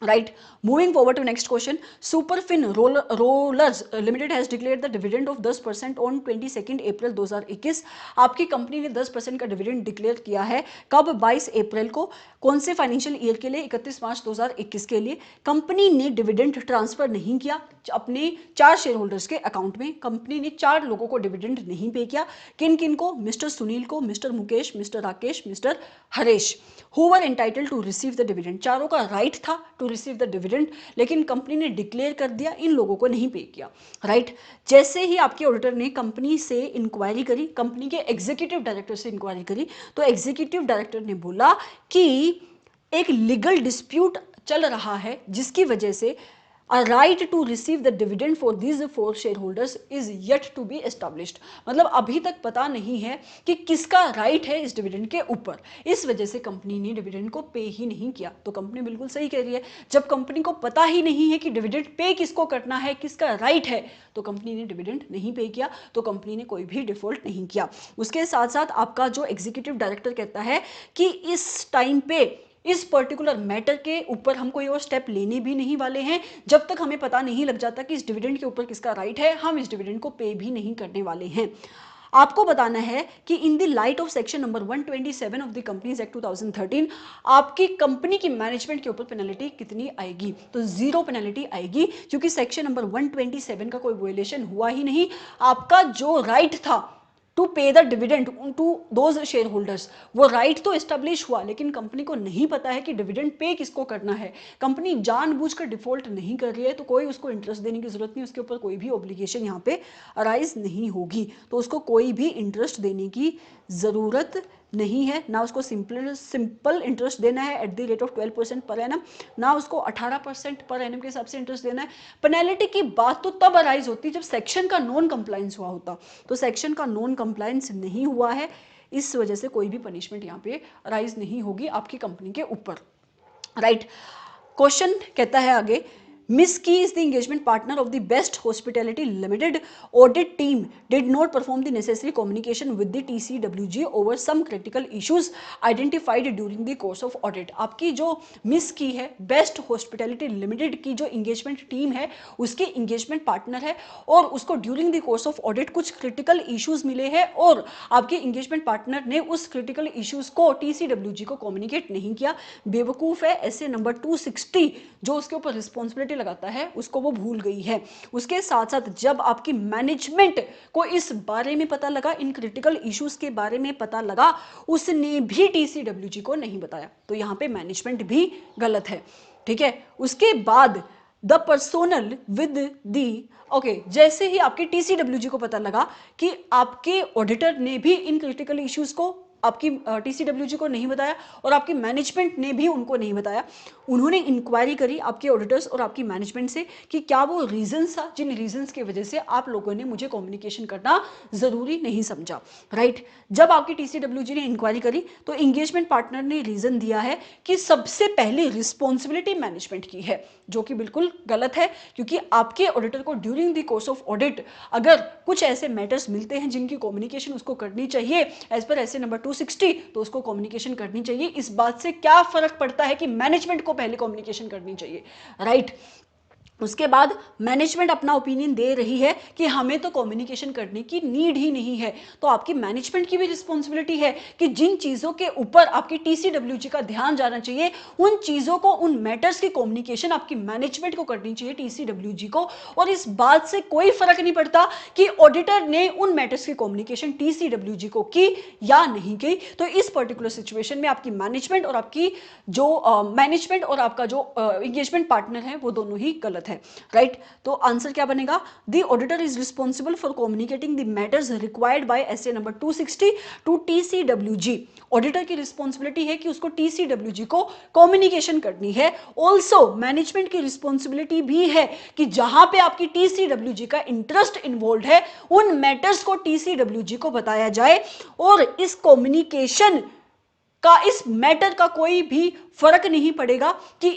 right. Moving forward to next question. Superfin Rollers Limited has declared the dividend of 10% on 22 अप्रैल 2021। आपकी कंपनी ने 10% का डिविडेंड डिक्लेयर किया है, कब, 22 अप्रैल को। कौन से फाइनेंशियल ईयर के लिए, 31 मार्च 2021 के लिए। कंपनी ने डिविडेंड ट्रांसफर नहीं किया अपने 4 शेयर होल्डर्स के अकाउंट में। कंपनी ने 4 लोगों को डिविडेंड नहीं पे किया। किन किन को, मिस्टर सुनील को, mister Mukesh, mister Rakesh, mister Haresh. Who were entitled to receive the dividend, चारों का राइट था टू रिसीव द डिविडेंड, लेकिन कंपनी ने डिक्लेयर कर दिया, इन लोगों को नहीं पे किया, राइट। जैसे ही आपके ऑडिटर ने कंपनी से इंक्वायरी करी, कंपनी के एग्जीक्यूटिव डायरेक्टर से इंक्वायरी करी, तो एग्जीक्यूटिव डायरेक्टर ने बोला कि एक लीगल डिस्प्यूट चल रहा है जिसकी वजह से A right to receive the dividend for these 4 shareholders is yet to be established। मतलब अभी तक पता नहीं है कि किसका राइट है इस डिविडेंड के ऊपर, इस वजह से कंपनी ने डिविडेंड को पे ही नहीं किया। तो कंपनी बिल्कुल सही कह रही है, जब कंपनी को पता ही नहीं है कि डिविडेंड पे किसको करना है, किसका राइट है, तो कंपनी ने डिविडेंड नहीं पे किया, तो कंपनी ने कोई भी डिफॉल्ट नहीं किया। उसके साथ साथ आपका जो एग्जीक्यूटिव डायरेक्टर कहता है कि इस टाइम पे इस पर्टिकुलर मैटर के ऊपर हम कोई और स्टेप लेने भी नहीं वाले हैं, जब तक हमें पता नहीं लग जाता कि इस डिविडेंड के ऊपर किसका राइट है, हम इस डिविडेंड को पे भी नहीं करने वाले हैं। आपको बताना है कि in the light of section number 127 of the companies act 2013 आपकी कंपनी की मैनेजमेंट के ऊपर पेनल्टी कितनी आएगी। तो 0 पेनल्टी आएगी, क्योंकि सेक्शन नंबर 127 का कोई वायलेशन हुआ ही नहीं। आपका जो राइट था to pay the dividend to those shareholders, वो राइट तो एस्टेब्लिश हुआ, लेकिन कंपनी को नहीं पता है कि डिविडेंड पे किसको करना है। कंपनी जानबूझकर डिफॉल्ट नहीं कर रही है, तो कोई उसको इंटरेस्ट देने की जरूरत नहीं, उसके ऊपर कोई भी ऑब्लिगेशन यहाँ पे अराइज नहीं होगी, तो उसको कोई भी इंटरेस्ट देने की जरूरत नहीं है, ना उसको सिंपल इंटरेस्ट देना है at the rate of 12% per annum, ना उसको 18% पर एनम के हिसाब से इंटरेस्ट देना है। पेनल्टी की बात तो तब अराइज होती जब सेक्शन का नॉन कंप्लायंस हुआ होता, तो सेक्शन का नॉन कंप्लायंस नहीं हुआ है, इस वजह से कोई भी पनिशमेंट यहाँ पे अराइज नहीं होगी आपकी कंपनी के ऊपर, राइट। क्वेश्चन कहता है आगे, Miss Key is the engagement partner of the Best Hospitality Limited. Audit team did not perform the necessary communication with the TCWG over some critical issues identified during the course of audit. आपकी जो miss की है best hospitality limited की जो engagement team है उसके engagement partner है और उसको during the course of audit कुछ क्रिटिकल इश्यूज मिले हैं और आपके इंगेजमेंट पार्टनर ने उस क्रिटिकल इश्यूज को TCWG को कम्युनिकेट नहीं किया, बेवकूफ है, ऐसे नंबर 260 जो उसके ऊपर रिस्पॉन्सिबिलिटी लगाता है उसको वो भूल गई है। उसके साथ साथ जब आपकी मैनेजमेंट को इस बारे में पता लगा, इन क्रिटिकल इश्यूज के बारे में पता लगा, उसने भी TCWG को नहीं बताया, तो यहाँ पे मैनेजमेंट भी गलत है। ठीक है, उसके बाद the personnel with the okay, जैसे ही आपके TCWG को पता लगा कि आपके ऑडिटर ने भी इन क्रिटिकल इश्यूज को आपकी TCWG को नहीं बताया और आपकी मैनेजमेंट ने भी उनको नहीं बताया, उन्होंने इंक्वायरी करी आपके ऑडिटर्स और आपकी मैनेजमेंट से कि क्या वो रीजंस था जिन रीजंस की वजह से आप लोगों ने मुझे कम्युनिकेशन करना जरूरी नहीं समझा। राइट, जब आपकी TCWG ने इंक्वायरी करी तो इंगेजमेंट पार्टनर ने रीजन दिया है कि सबसे पहले रिस्पॉन्सिबिलिटी मैनेजमेंट की है, जो कि बिल्कुल गलत है, क्योंकि आपके ऑडिटर को during the course of audit अगर कुछ ऐसे मैटर्स मिलते हैं जिनकी कम्युनिकेशन उसको करनी चाहिए एज पर ऐसे नंबर 260, तो उसको कम्युनिकेशन करनी चाहिए। इस बात से क्या फर्क पड़ता है कि मैनेजमेंट को पहले कम्युनिकेशन करनी चाहिए। राइट, उसके बाद मैनेजमेंट अपना ओपिनियन दे रही है कि हमें तो कम्युनिकेशन करने की नीड ही नहीं है, तो आपकी मैनेजमेंट की भी रिस्पॉन्सिबिलिटी है कि जिन चीज़ों के ऊपर आपकी TCWG का ध्यान जाना चाहिए उन चीज़ों को, उन मैटर्स की कम्युनिकेशन आपकी मैनेजमेंट को करनी चाहिए, TCWG को। और इस बात से कोई फर्क नहीं पड़ता कि ऑडिटर ने उन मैटर्स की कम्युनिकेशन TCWG को की या नहीं की, तो इस पर्टिकुलर सिचुएशन में आपकी मैनेजमेंट और आपकी जो मैनेजमेंट और आपका जो इंगेजमेंट पार्टनर है वो दोनों ही गलत है। राइट, तो आंसर क्या बनेगा? The auditor is responsible for communicating the matters required by SA number 260 to TCWG। Auditor की रिस्पॉन्सिबिलिटी है कि उसको TCWG को कम्युनिकेशन करनी है। ऑल्सो मैनेजमेंट की रिस्पॉन्सिबिलिटी भी है कि जहां पे आपकी TCWG का इंटरेस्ट इन्वॉल्व है उन मैटर्स को TCWG को बताया जाए और इस कम्युनिकेशन का, इस मैटर का कोई भी फर्क नहीं पड़ेगा कि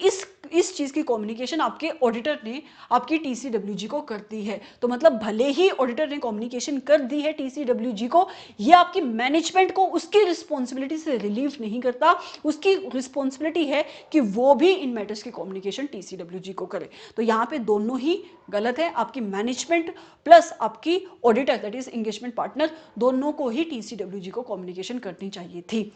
इस चीज की कम्युनिकेशन आपके ऑडिटर ने आपकी TCWG को कर दी है। तो मतलब भले ही ऑडिटर ने कम्युनिकेशन कर दी है TCWG को, ये आपकी मैनेजमेंट को उसकी रिस्पॉन्सिबिलिटी से रिलीव नहीं करता। उसकी रिस्पॉन्सिबिलिटी है कि वो भी इन मैटर्स की कम्युनिकेशन TCWG को करे। तो यहाँ पे दोनों ही गलत है, आपकी मैनेजमेंट प्लस आपकी auditor that is engagement partner, दोनों को ही TCWG को कम्युनिकेशन करनी चाहिए थी।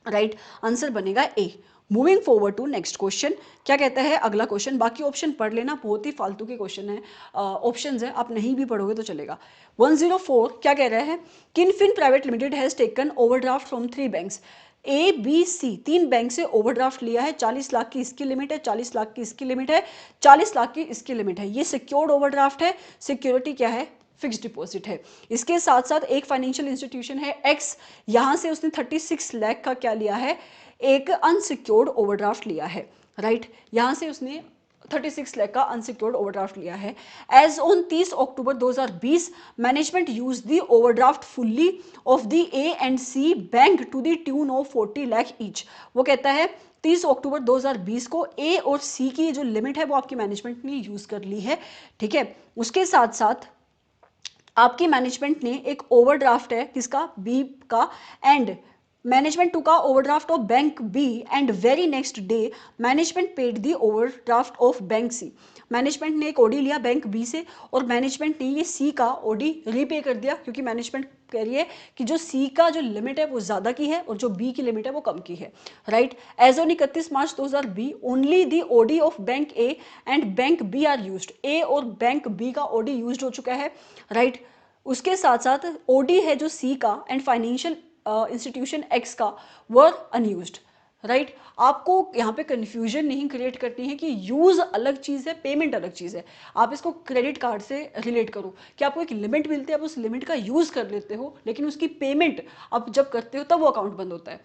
राइट, आंसर बनेगा A. Moving forward to next question, क्या कहता है अगला क्वेश्चन? बाकी ऑप्शन पढ़ लेना, बहुत ही फालतू के क्वेश्चन है, ऑप्शंस है, आप नहीं भी पढ़ोगे तो चलेगा। 104 क्या कह रहा है? Kinfin private limited has taken overdraft from 3 banks. ABC 3 bank से ओवरड्राफ्ट लिया है, 40 लाख की इसकी लिमिट है, 40 लाख की इसकी लिमिट है, 40 लाख की इसकी लिमिट है। ये सिक्योर्ड ओवरड्राफ्ट है, सिक्योरिटी क्या है? फिक्स डिपॉजिट है। इसके साथ साथ एक फाइनेंशियल इंस्टीट्यूशन है X, यहां से उसने 36 लाख का क्या लिया है? एक अनसिक्योर्ड ओवरड्राफ्ट लिया है। राइट, यहां से उसने 36 लाख का अनसिक्योर्ड ओवरड्राफ्ट लिया है। As on 30 October 2020 management use the overdraft fully of the A and C bank to the tune of 40 lakh each. वो कहता है 30 अक्टूबर 2020 को A और C की जो लिमिट है वो आपकी मैनेजमेंट ने यूज कर ली है। ठीक है, उसके साथ साथ आपकी मैनेजमेंट ने एक ओवरड्राफ्ट है किसका? बी का, एंड मैनेजमेंट टू का overdraft of bank B and very next day management paid the overdraft of bank C. Management ने एक ओडी लिया बैंक बी से और मैनेजमेंट ने ये सी का ओडी रीपे कर दिया, क्योंकि मैनेजमेंट कह रही है कि जो सी का जो लिमिट है वो ज़्यादा की है और जो बी की लिमिट है वो कम की है। Right, as on 31 March 2020 only the OD of bank A and bank B are used. A और बैंक बी का ओडी यूज्ड हो चुका है। राइट, उसके साथ साथ ओडी है जो सी का एंड फाइनेंशियल इंस्टीट्यूशन एक्स का वर अनयूज्ड। राइट, आपको यहाँ पे कंफ्यूजन नहीं क्रिएट करनी है कि यूज अलग चीज़ है, पेमेंट अलग चीज़ है। आप इसको क्रेडिट कार्ड से रिलेट करो कि आपको एक लिमिट मिलती है, आप उस लिमिट का यूज़ कर लेते हो, लेकिन उसकी पेमेंट आप जब करते हो तब वो अकाउंट बंद होता है।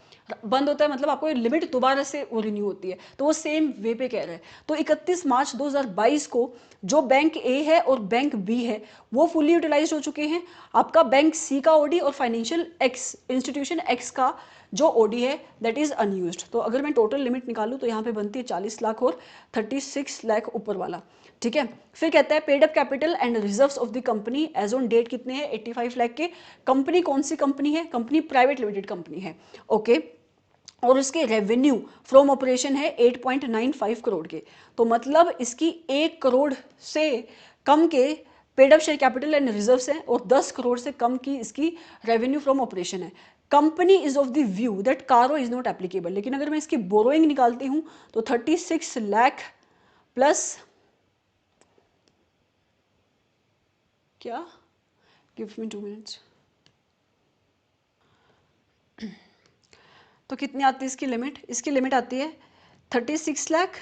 बंद होता है मतलब आपको लिमिट दोबारा से वो रिन्यू होती है, तो वो सेम वे पे कह रहा है। तो 31 मार्च 2022 को जो बैंक ए है और बैंक बी है वो फुली यूटिलाइज हो चुके हैं। आपका बैंक सी का ओडी और फाइनेंशियल एक्स इंस्टीट्यूशन एक्स का जो ओडी है दैट इज अनयूज्ड। तो अगर मैं टोटल लिमिट निकालूं तो यहाँ पे बनती है 40 लाख और 36 लाख ऊपर वाला, ठीक है। फिर कहता है paid up capital and reserves of the company as on date कितने हैं, 85 लाख के। कंपनी कौन सी कंपनी है, कंपनी प्राइवेट लिमिटेड कंपनी है, ओके। और उसके रेवेन्यू फ्रॉम ऑपरेशन है 8.95 करोड़ के। तो मतलब इसकी 1 करोड़ से कम के paid up share capital and reserves हैं और 10 करोड़ से कम की इसकी रेवेन्यू फ्रॉम ऑपरेशन है। Company is of the view that कारो इज नॉट एप्लीकेबल। लेकिन अगर मैं इसकी बोरोइंग निकालती हूं तो 36 लाख प्लस क्या, गिव मी 2 मिनट्स, तो कितनी आती है इसकी लिमिट, इसकी लिमिट आती है 36 लाख,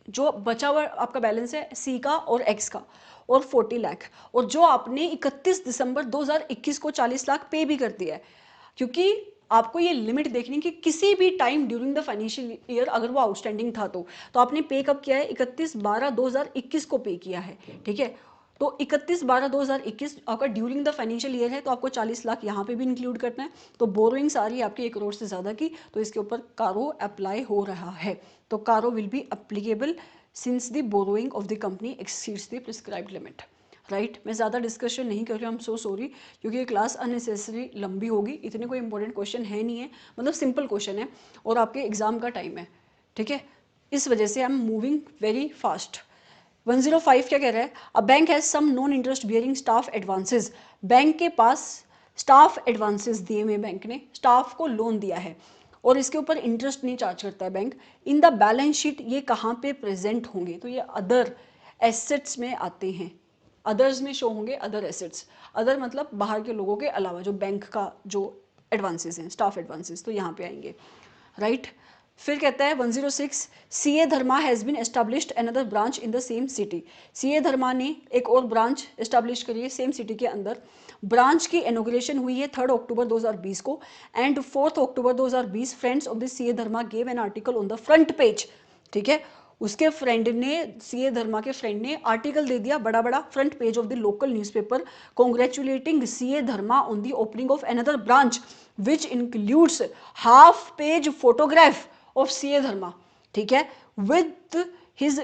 जो बचा हुआ आपका बैलेंस है सी का और एक्स का, और 40 लाख, और जो आपने 31 दिसंबर 2021 को 40 लाख पे भी कर दिया है। क्योंकि आपको ये लिमिट देखनी कि किसी भी time during the financial year अगर वो आउटस्टैंडिंग था तो आपने पे कब किया है, 31/12/2021 को पे किया है, ठीक है। तो 31/12/2021 आपका ड्यूरिंग द फाइनेंशियल ईयर है, तो आपको 40 लाख यहाँ पे भी इंक्लूड करना है। तो बोरोइंग्स आ रही है आपकी 1 करोड़ से ज़्यादा की, तो इसके ऊपर कारो अप्लाई हो रहा है। तो कारो will be applicable since the borrowing of the company exceeds the prescribed limit, right. मैं ज़्यादा डिस्कशन नहीं कर रही हूँ, आई एम सो सॉरी, क्योंकि ये क्लास अननेसेसरी लंबी होगी। इतने कोई इंपॉर्टेंट क्वेश्चन है नहीं है, मतलब सिंपल क्वेश्चन है और आपके एग्जाम का टाइम है, ठीक है। इस वजह से I am moving very fast. 105 क्या कह रहा है, a bank has some non interest bearing staff advances. Bank के पास स्टाफ एडवांसेस दिए हुए, बैंक ने स्टाफ को लोन दिया है और इसके ऊपर इंटरेस्ट नहीं चार्ज करता है bank. In the balance sheet ये कहाँ पे प्रेजेंट होंगे, तो ये अदर एसेट्स में आते हैं, अदर्स में शो होंगे, अदर एसेट्स। अदर मतलब बाहर के लोगों के अलावा जो बैंक का जो एडवांसेस हैं, स्टाफ एडवांसेस, तो यहाँ पे आएंगे, राइट। फिर कहता है 106, CA Dharma has been established another branch in the same city. CA Dharma ने एक और ब्रांच एस्टैब्लिश करी है सेम सिटी के अंदर। ब्रांच की इनॉग्रेशन हुई है 3 अक्टूबर 2020 को and 4 October 2020 friends of the CA Dharma gave an article on the front page, ठीक है। उसके फ्रेंड ने, सीए धर्मा के फ्रेंड ने आर्टिकल दे दिया बड़ा बड़ा front page of the local newspaper congratulating CA Dharma on the opening of another branch which includes half page photograph of CA Dharma, ठीक है, विद हिज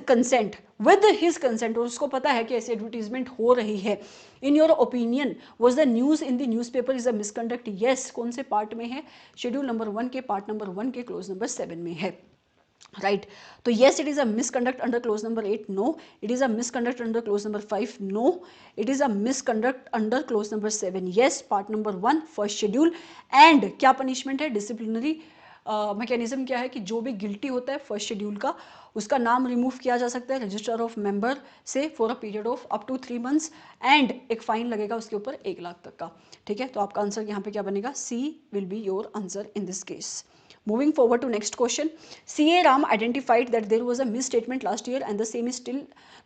कंसेंट, और उसको पता है कि ऐसी एडवर्टीजमेंट हो रही है। In your opinion was the news in the newspaper is a misconduct? Yes. कौन से पार्ट में है? शेड्यूल नंबर 1 के पार्ट नंबर 1 के क्लोज नंबर 7 में है, राइट। तो yes, it is a misconduct under clause number 8, no. It is a misconduct under clause number 5, no. It is a misconduct under clause number 7, yes. Part number 1 first schedule. And क्या punishment है? Disciplinary mechanism क्या है कि जो भी guilty होता है first schedule का, उसका नाम रिमूव किया जा सकता है रजिस्टर ऑफ मेंबर से for a period of up to 3 months and एक फाइन लगेगा उसके ऊपर 1 लाख तक का, ठीक है। तो आपका आंसर यहाँ पे क्या बनेगा? C will be your answer in this case. Moving forward to next question, CA Ram identified that there was a misstatement last year and the same is still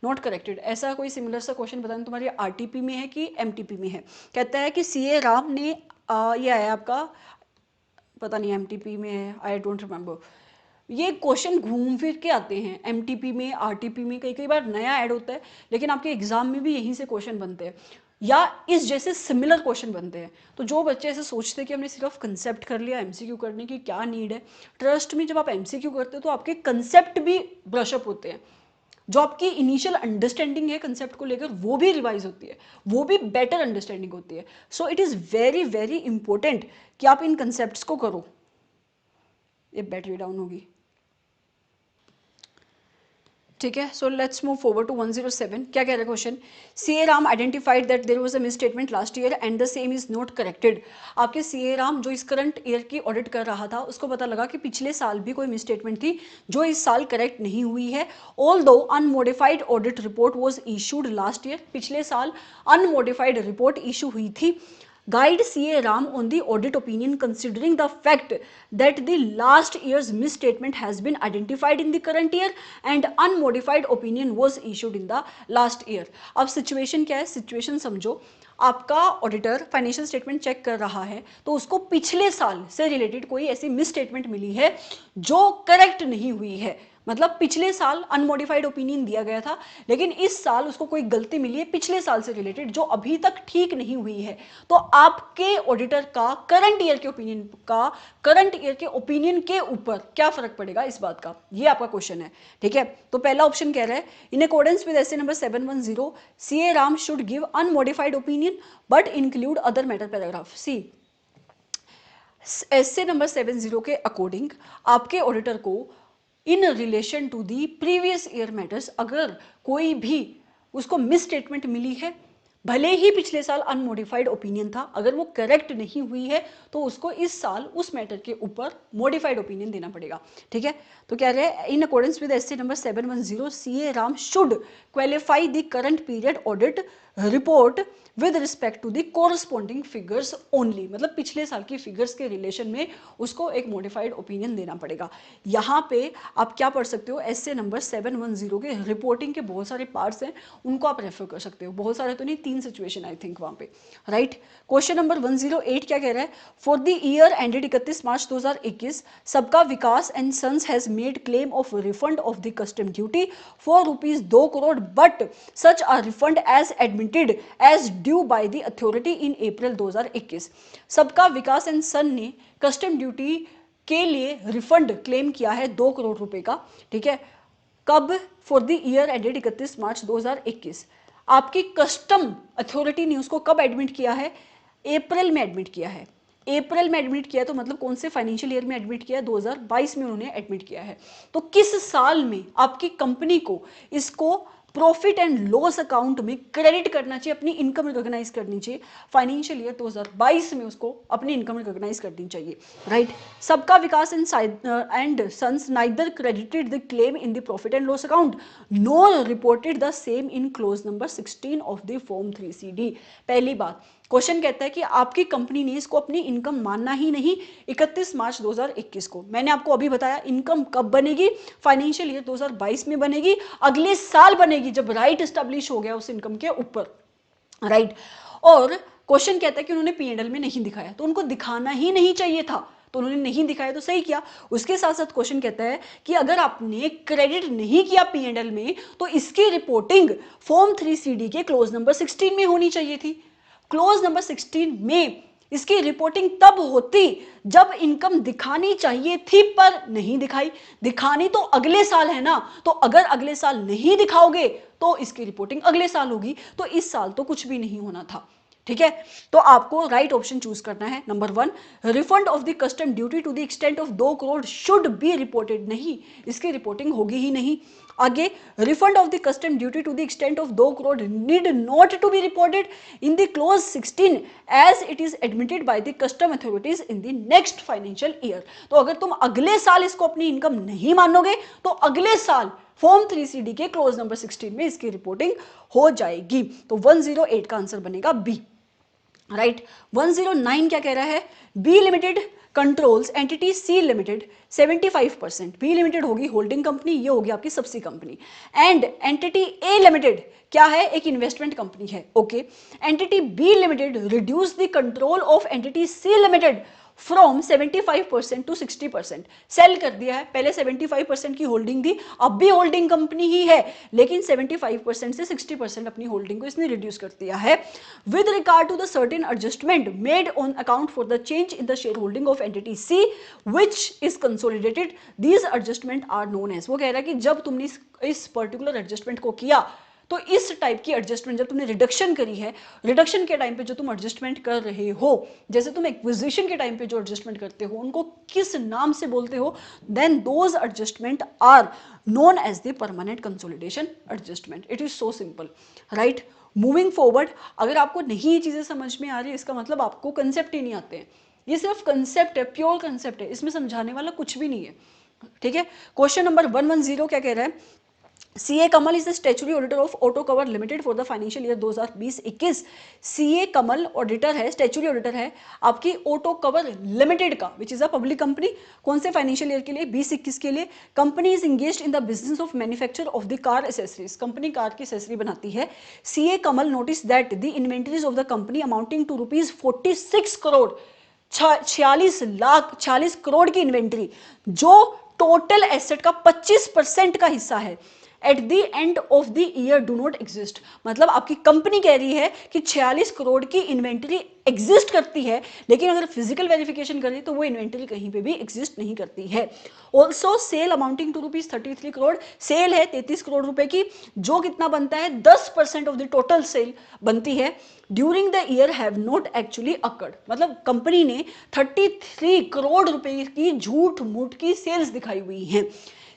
not corrected. ऐसा कोई similar सा question बताना, तुम्हारे RTP में है कि MTP में है। कहता है कि CA राम ने ये आया आपका, पता नहीं एमटीपी में है, आई डोंट रिमेंबर। ये क्वेश्चन घूम फिर के आते हैं एमटीपी में, आरटीपी में, कई कई बार नया ऐड होता है, लेकिन आपके एग्जाम में भी यहीं से क्वेश्चन बनते हैं या इस जैसे सिमिलर क्वेश्चन बनते हैं। तो जो बच्चे ऐसे सोचते हैं कि हमने सिर्फ कंसेप्ट कर लिया, एमसीक्यू करने की क्या नीड है, ट्रस्ट में जब आप एमसीक्यू करते हो तो आपके कंसेप्ट भी ब्रशअप होते हैं, जो आपकी इनिशियल अंडरस्टैंडिंग है कंसेप्ट को लेकर वो भी रिवाइज होती है, वो भी बेटर अंडरस्टैंडिंग होती है। So it is very very important कि आप इन कंसेप्ट को करो। ये बैटरी डाउन होगी, ठीक है। So let's move forward to 107। क्या कह रहा है question? CA Ram identified that there was a misstatement last year and the same is not corrected. आपके सीए राम जो इस करंट ईयर की ऑडिट कर रहा था, उसको पता लगा कि पिछले साल भी कोई मिसस्टेटमेंट थी जो इस साल करेक्ट नहीं हुई है। Although unmodified audit report was issued last year, पिछले साल अनमोडिफाइड रिपोर्ट इशू हुई थी। Guide CA Ram on the audit opinion considering the fact that the last year's misstatement has been identified in the current year and unmodified opinion was issued in the last year. अब situation क्या है? Situation समझो, आपका auditor financial statement check कर रहा है तो उसको पिछले साल से रिलेटेड कोई ऐसी मिस स्टेटमेंट मिली है जो करेक्ट नहीं हुई है, मतलब पिछले साल अनमोडिफाइड ओपिनियन दिया गया था, लेकिन इस साल उसको कोई गलती मिली है पिछले साल से रिलेटेड जो अभी तक ठीक नहीं हुई है, तो आपके ऑडिटर का करंट ईयर के ओपिनियन के ऊपर क्या फर्क पड़ेगा इस बात का, ये आपका क्वेश्चन है। ठीक है, तो पहला ऑप्शन कह रहा है in accordance with SA number 710 CA Ram should give unmodified opinion but include other matter paragraph. C SA number 70 के अकॉर्डिंग आपके ऑडिटर को in relation to the previous year matters अगर कोई भी उसको मिस स्टेटमेंट मिली है, भले ही पिछले साल अनमोडिफाइड ओपिनियन था, अगर वो करेक्ट नहीं हुई है तो उसको इस साल उस मैटर के ऊपर मॉडिफाइड ओपिनियन देना पड़ेगा। ठीक है, तो कह रहे हैं in accordance with SA number 710 CA Ram should qualify the current period audit report with respect to the corresponding figures only, मतलब पिछले साल की फिगर्स के रिलेशन में उसको एक मॉडिफाइड ओपिनियन देना पड़ेगा। यहाँ पे आप क्या पढ़ सकते हो, एसए नंबर 710 के रिपोर्टिंग के बहुत सारे पार्ट्स हैं, उनको आप रेफर कर सकते हो, बहुत सारे तो नहीं, 3 सिचुएशन आई थिंक वहाँ पे। राइट, क्वेश्चन नंबर 108 क्या कह रहा है, for the year ended 31 March 2021 Sabka Vikas and sons has made claim of refund of the custom duty for ₹2 crore but such a refund as admitted as due by the authority in April 2021। Sabka Vikas and सन ने custom duty के लिए refund claim किया है 2 करोड़ रुपए का। ठीक है, कब, for the year ended 31 March 2021। आपकी कस्टम अथॉरिटी ने उसको कब एडमिट किया है, अप्रैल में एडमिट किया है। अप्रैल में एडमिट किया तो मतलब कौन से फाइनेंशियल ईयर में एडमिट किया है, 2022 में उन्होंने एडमिट किया है। तो किस साल में आपकी कंपनी को इसको प्रॉफिट एंड लॉस अकाउंट में क्रेडिट करना चाहिए, अपनी इनकम रिकॉग्नाइज करनी चाहिए, फाइनेंशियल ईयर 2022 में उसको अपनी इनकम रिकॉग्नाइज करनी चाहिए। Right, Sabka Vikas and sons neither credited the claim in the profit and loss account nor reported the same in clause number 16 of the form 3CD। पहली बात, क्वेश्चन कहता है कि आपकी कंपनी ने इसको अपनी इनकम मानना ही नहीं 31 मार्च 2021 को। मैंने आपको अभी बताया इनकम कब बनेगी, फाइनेंशियल ईयर 2022 में बनेगी, अगले साल बनेगी जब राइट एस्टेब्लिश हो गया उस इनकम के ऊपर। राइट, और क्वेश्चन कहता है कि उन्होंने P&L में नहीं दिखाया, तो उनको दिखाना ही नहीं चाहिए था, तो उन्होंने नहीं दिखाया तो सही किया। उसके साथ साथ क्वेश्चन कहता है कि अगर आपने क्रेडिट नहीं किया P&L में तो इसकी रिपोर्टिंग फॉर्म 3CD के क्लोज नंबर 16 में होनी चाहिए थी। क्लोज नंबर 16 में इसकी रिपोर्टिंग तब होती जब इनकम दिखानी चाहिए थी पर नहीं दिखाई, दिखानी तो अगले साल है ना, तो अगर अगले साल नहीं दिखाओगे तो इसकी रिपोर्टिंग अगले साल होगी, तो इस साल तो कुछ भी नहीं होना था। ठीक है, तो आपको राइट ऑप्शन चूज करना है, number 1 refund of the custom duty to the extent of 2 crore should be reported, नहीं, इसकी रिपोर्टिंग होगी ही नहीं। आगे, refund of the custom duty to the extent of 2 crore need not to be reported in the clause 16 as it is admitted by the custom authorities in the next financial year. तो अगर तुम अगले साल इसको अपनी इनकम नहीं मानोगे तो अगले साल फॉर्म 3CD के क्लोज नंबर 16 में इसकी रिपोर्टिंग हो जाएगी। तो 108 का आंसर बनेगा बी। राइट, 109 क्या कह रहा है, B limited controls entity C limited 75%। B limited होगी होल्डिंग कंपनी, ये होगी आपकी subsidiary company, and entity A limited क्या है, एक इन्वेस्टमेंट कंपनी है। Okay, entity B limited reduce the control of entity C limited from 75% to 60%। Sale कर दिया है, पहले 75% की होल्डिंग थी, अब भी होल्डिंग कंपनी ही है, लेकिन 75% से 60% अपनी होल्डिंग को इसने रिड्यूस कर दिया है। With regard to the certain adjustment made on account for the change in the share holding of entity C which is consolidated, these adjustment are known as. वो कह रहा है कि जब तुमने इस पर्टिकुलर एडजस्टमेंट को किया तो इस टाइप की एडजस्टमेंट जब तुमने रिडक्शन करी है, रिडक्शन के टाइम पे जो तुम एडजस्टमेंट कर रहे हो, जैसे तुम एक्विजिशन के टाइम पे जो एडजस्टमेंट करते हो उनको किस नाम से बोलते हो, then those adjustment are known as the permanent consolidation adjustment. It is so simple. Right, moving forward, अगर आपको नहीं ये चीजें समझ में आ रही है इसका मतलब आपको कंसेप्ट ही नहीं आते हैं, ये सिर्फ कंसेप्ट है, प्योर कंसेप्ट है, इसमें समझाने वाला कुछ भी नहीं है। ठीक है, क्वेश्चन नंबर 110 क्या कह रहा है, CA Kamal is the statutory auditor of auto cover limited for the financial year 2020-21। CA Kamal auditor है, स्टैट्यूटरी ऑडिटर है आपकी ऑटो कवर लिमिटेड का, which is a public company. कौन से फाइनेंशियल ईयर के लिए, 2021 के लिए। Company is engaged in the business of manufacture of the car accessories, company car की एसेसरी बनाती है। CA Kamal notice that the inventories of the company amounting to ₹46 crore, 46 crore की इन्वेंट्री जो टोटल एसेट का 25% का हिस्सा है, at the end of the year do not exist. मतलब आपकी कंपनी कह रही है कि 46 करोड़ की इन्वेंट्री एग्जिस्ट करती है, लेकिन अगर फिजिकल वेरिफिकेशन करें तो वो इन्वेंट्री कहीं पे भी एग्जिस्ट नहीं करती है। Also sale amounting to ₹33 crore, sale है 33 करोड़ रुपए की, जो कितना बनता है 10% ऑफ द टोटल सेल बनती है, during the year have not actually occurred. मतलब कंपनी ने 33 करोड़ रुपए की झूठ मूठ की सेल्स दिखाई हुई हैं।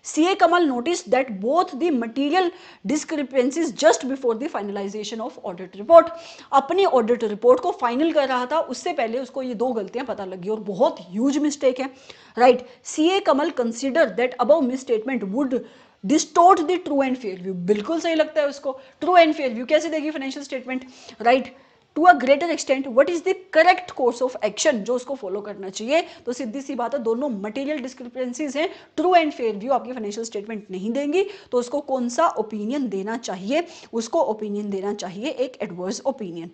CA Kamal noticed that both the material discrepancies just before the finalization of audit report। अपनी ऑडिट रिपोर्ट को फाइनल कर रहा था, उससे पहले उसको ये दो गलतियां पता लगी और बहुत ह्यूज मिस्टेक है, right. CA Kamal consider that above misstatement would distort the true and fair view. बिल्कुल सही लगता है उसको, ट्रू एंड फेयर व्यू कैसे देगी financial statement, right. To a greater extent what is the correct course of action, जो उसको follow करना चाहिए। तो सीधी सी बात है, दोनों मटेरियल डिस्क्रिपेंसीज हैं, ट्रू एंड फेयर व्यू आपकी फाइनेंशियल स्टेटमेंट नहीं देंगी, तो उसको कौन सा ओपिनियन देना चाहिए, उसको ओपिनियन देना चाहिए एक adverse opinion.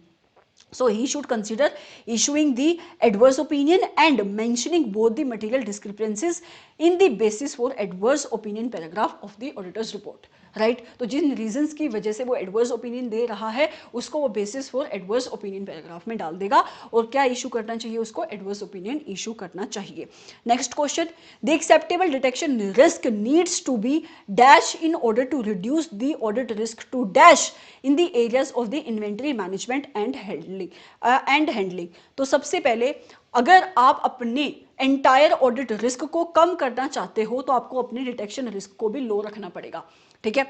So he should consider issuing the adverse opinion and mentioning both the material discrepancies in the basis for adverse opinion paragraph of the auditor's report, right. तो जिन रीजंस की वजह से वो एडवर्स ओपिनियन दे रहा है उसको वो basis for adverse opinion paragraph में डाल देगा, और क्या इशू करना चाहिए उसको, एडवर्स ओपिनियन इशू करना चाहिए। Next question, the acceptable detection risk needs to be dash in order to reduce the audit risk to dash in the areas of the inventory management and handling. तो सबसे पहले अगर आप अपने entire audit risk को कम करना चाहते हो तो आपको अपने डिटेक्शन रिस्क को भी लो रखना पड़ेगा, ठीक है।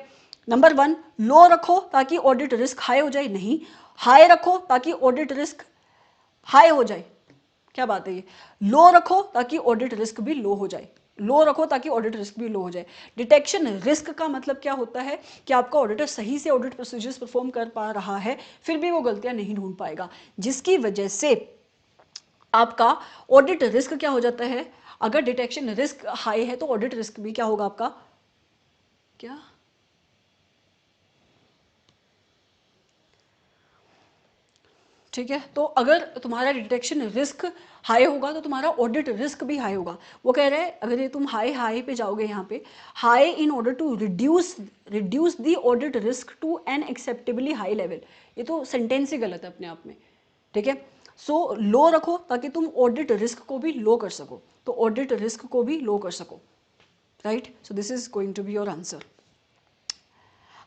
नंबर 1, लो रखो ताकि ऑडिट रिस्क हाई हो जाए, नहीं हाई रखो ताकि ऑडिट रिस्क हाई हो जाए, क्या बात है ये, लो रखो ताकि ऑडिट रिस्क भी लो हो जाए, लो रखो ताकि ऑडिट रिस्क भी लो हो जाए। डिटेक्शन रिस्क का मतलब क्या होता है कि आपका ऑडिटर सही से ऑडिट प्रोसीजर्स परफॉर्म कर पा रहा है, फिर भी वो गलतियां नहीं ढूंढ पाएगा, जिसकी वजह से आपका ऑडिट रिस्क क्या हो जाता है। अगर डिटेक्शन रिस्क हाई है तो ऑडिट रिस्क भी क्या होगा आपका, क्या, ठीक है। तो अगर तुम्हारा डिटेक्शन रिस्क हाई होगा तो तुम्हारा ऑडिट रिस्क भी हाई होगा। वो कह रहे हैं अगर ये तुम हाई पे जाओगे, यहाँ पे high in order to reduce the audit risk to an acceptably high level, ये तो सेंटेंस ही गलत है अपने आप में, ठीक है। सो लो रखो ताकि तुम ऑडिट रिस्क को भी लो कर सको, तो ऑडिट रिस्क को भी लो कर सको, right. So this is going to be your answer.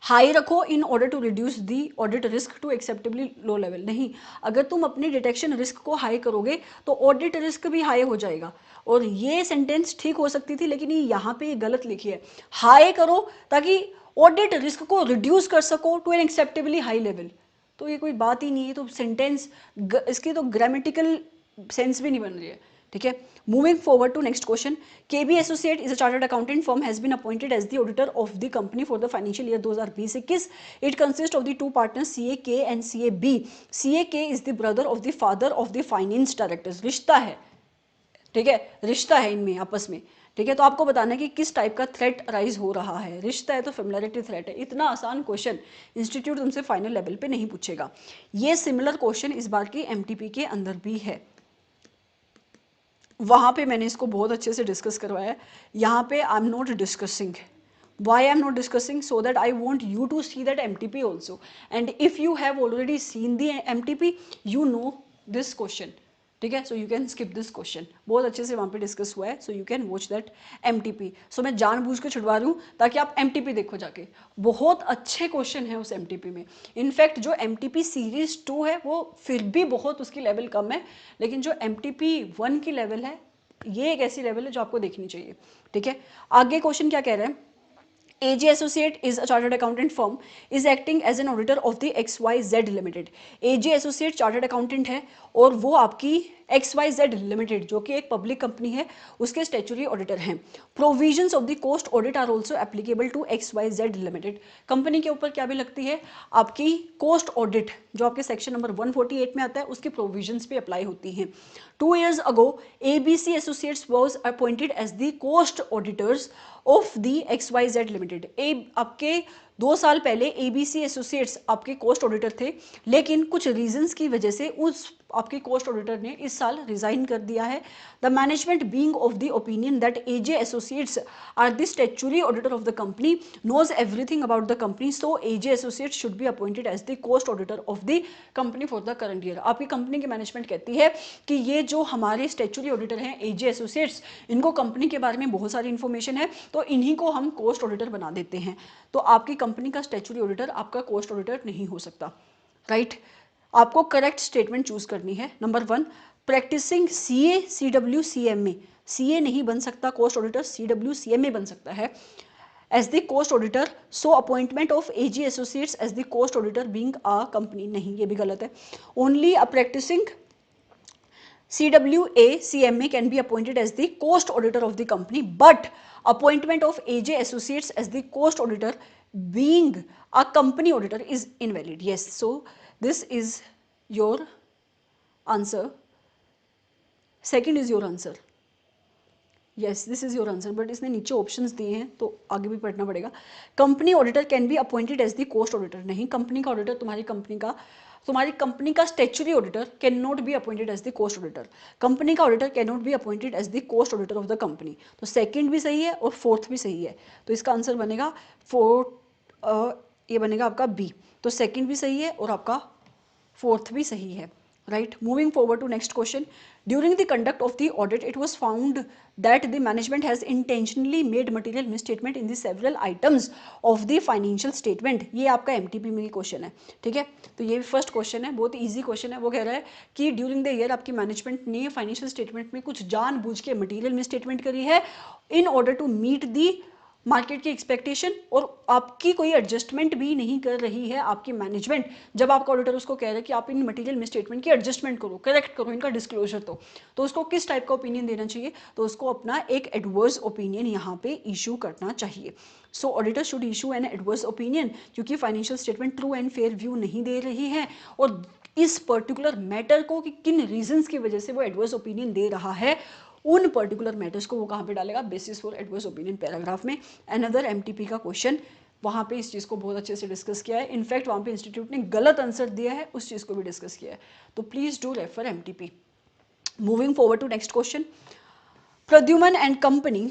High रखो in order to reduce the audit risk to acceptably low level, नहीं, अगर तुम अपनी डिटेक्शन रिस्क को हाई करोगे तो ऑडिट रिस्क भी हाई हो जाएगा। और ये सेंटेंस ठीक हो सकती थी, लेकिन ये यहाँ पे ये गलत लिखी है, हाई करो ताकि ऑडिट रिस्क को रिड्यूस कर सको to an acceptably high level, तो ये कोई बात ही नहीं है। तो सेंटेंस इसकी तो ग्रामेटिकल सेंस भी नहीं बन रही है, ठीक है। Moving forward to next question, KB associate is a chartered accountant firm has been appointed as the auditor of the company for the financial year 2020-21। It consist of the two partners CA and CA CA is the brother of the father of the finance directors, रिश्ता है, ठीक है, रिश्ता है इनमें आपस में, ठीक है। तो आपको बताना है कि किस टाइप का थ्रेट अराइज हो रहा है, रिश्ता है तो फेमिलियरिटी थ्रेट है। इतना आसान क्वेश्चन इंस्टीट्यूट तुमसे फाइनल लेवल पे नहीं पूछेगा। ये सिमिलर क्वेश्चन इस बार की MTP के अंदर भी है, वहाँ पे मैंने इसको बहुत अच्छे से डिस्कस करवाया है, यहाँ पे आई am not discussing. Why I am not discussing? So that I want you to see that MTP also, and if you have already seen the MTP you know this question, ठीक है। So you can skip this question, बहुत अच्छे से वहाँ पे discuss हुआ है, so you can watch that MTP। सो मैं जानबूझ के छुड़वा रही हूँ ताकि आप MTP देखो जाके, बहुत अच्छे क्वेश्चन है उस MTP में। इनफैक्ट जो MTP सीरीज 2 है वो फिर भी बहुत उसकी लेवल कम है, लेकिन जो MTP 1 की लेवल है ये एक ऐसी लेवल है जो आपको देखनी चाहिए, ठीक है। आगे क्वेश्चन क्या कह रहे हैं, AG Associate is a chartered accountant firm is acting as an auditor of the XYZ Limited। AG Associate chartered accountant है और वो आपकी XYZ लिमिटेड जो कि एक पब्लिक कंपनी है उसके स्टैट्यूटरी ऑडिटर हैं। Provisions of the cost audit are also applicable to XYZ limited. कंपनी के ऊपर क्या भी लगती है, आपकी कोस्ट ऑडिट जो आपके सेक्शन नंबर 148 में आता है उसकी प्रोविजंस पे अप्लाई होती हैं। 2 years ago ABC Associates was appointed as the cost auditors of the XYZ limited. आपके 2 साल पहले ABC एसोसिएट्स आपके कोस्ट ऑडिटर थे, लेकिन कुछ रीजंस की वजह से उस आपके कॉस्ट ऑडिटर ने इस साल रिजाइन कर दिया है। The management being of the opinion that AJ associates are the statutory auditor of the company, knows everything about the company, so AJ associates should be appointed as the cost auditor of the company for the current year. आपकी कंपनी की management कहती है कि ये जो हमारे statutory auditor हैं एजे एसोसिएट्स, इनको कंपनी के बारे में बहुत सारी इन्फॉर्मेशन है, तो इन्हीं को हम कॉस्ट ऑडिटर बना देते हैं। तो आपकी कंपनी का स्टैट्यूटरी ऑडिटर आपका कॉस्ट ऑडिटर नहीं हो सकता, राइट। आपको करेक्ट स्टेटमेंट चूज करनी है। Number 1, practising CA CW CMA, CA नहीं बन सकता कॉस्ट ऑडिटर, सीडब्ल्यू सीएमए बन सकता है as the cost auditor, so appointment of AG associates as the cost auditor being a company, नहीं, ये भी गलत है। Only a practising CWA CMA can be appointed as the cost auditor of the company, but appointment of AJ Associates as the cost auditor being a company auditor is invalid. Yes, so this is your answer. Second is your answer. Yes, this is your answer, but इसने नीचे options दिए हैं तो आगे भी पढ़ना पड़ेगा। Company auditor can be appointed as the cost auditor, नहीं, कंपनी का ऑडिटर तुम्हारी कंपनी का statutory auditor can not be appointed as the cost auditor. Company का auditor can not be appointed as the cost auditor of the company. तो second भी सही है और फोर्थ भी सही है, तो इसका आंसर बनेगा ये बनेगा आपका बी। तो सेकंड भी सही है और आपका फोर्थ भी सही है, right? Moving forward to next question. During the conduct of the audit, it was found that the management has intentionally made material misstatement in the several items of the financial statement. ये आपका MTP में question है, ठीक है। तो ये first question है, बहुत इजी क्वेश्चन है। वो कह रहा है कि ड्यूरिंग द ईयर आपकी मैनेजमेंट ने फाइनेंशियल स्टेटमेंट में कुछ जानबूझ के मटीरियल मिसस्टेटमेंट करी है in order to meet the market की एक्सपेक्टेशन, और आपकी कोई एडजस्टमेंट भी नहीं कर रही है आपकी मैनेजमेंट। जब आपका ऑडिटर उसको कह रहा है कि आप इन मटेरियल मिसस्टेटमेंट की एडजस्टमेंट करो, करेक्ट करो, इनका डिस्क्लोजर तो उसको किस टाइप का ओपिनियन देना चाहिए? तो उसको अपना एक एडवर्स ओपिनियन यहाँ पे इशू करना चाहिए। So auditor should issue an adverse opinion, क्योंकि financial statement true and fair view नहीं दे रही है, और इस पर्टिकुलर मैटर को कि किन रीजंस की वजह से वो एडवर्स ओपिनियन दे रहा है, उन पर्टिकुलर मैटर्स को वो कहाँ पे डालेगा? Basis for adverse opinion paragraph में। अनदर MTP का क्वेश्चन, वहाँ पे इस चीज़ को बहुत अच्छे से डिस्कस किया है। इनफैक्ट वहाँ पे इंस्टीट्यूट ने गलत आंसर दिया है, उस चीज़ को भी डिस्कस किया है। तो please do refer MTP। Moving forward to next question, Pradyuman and company,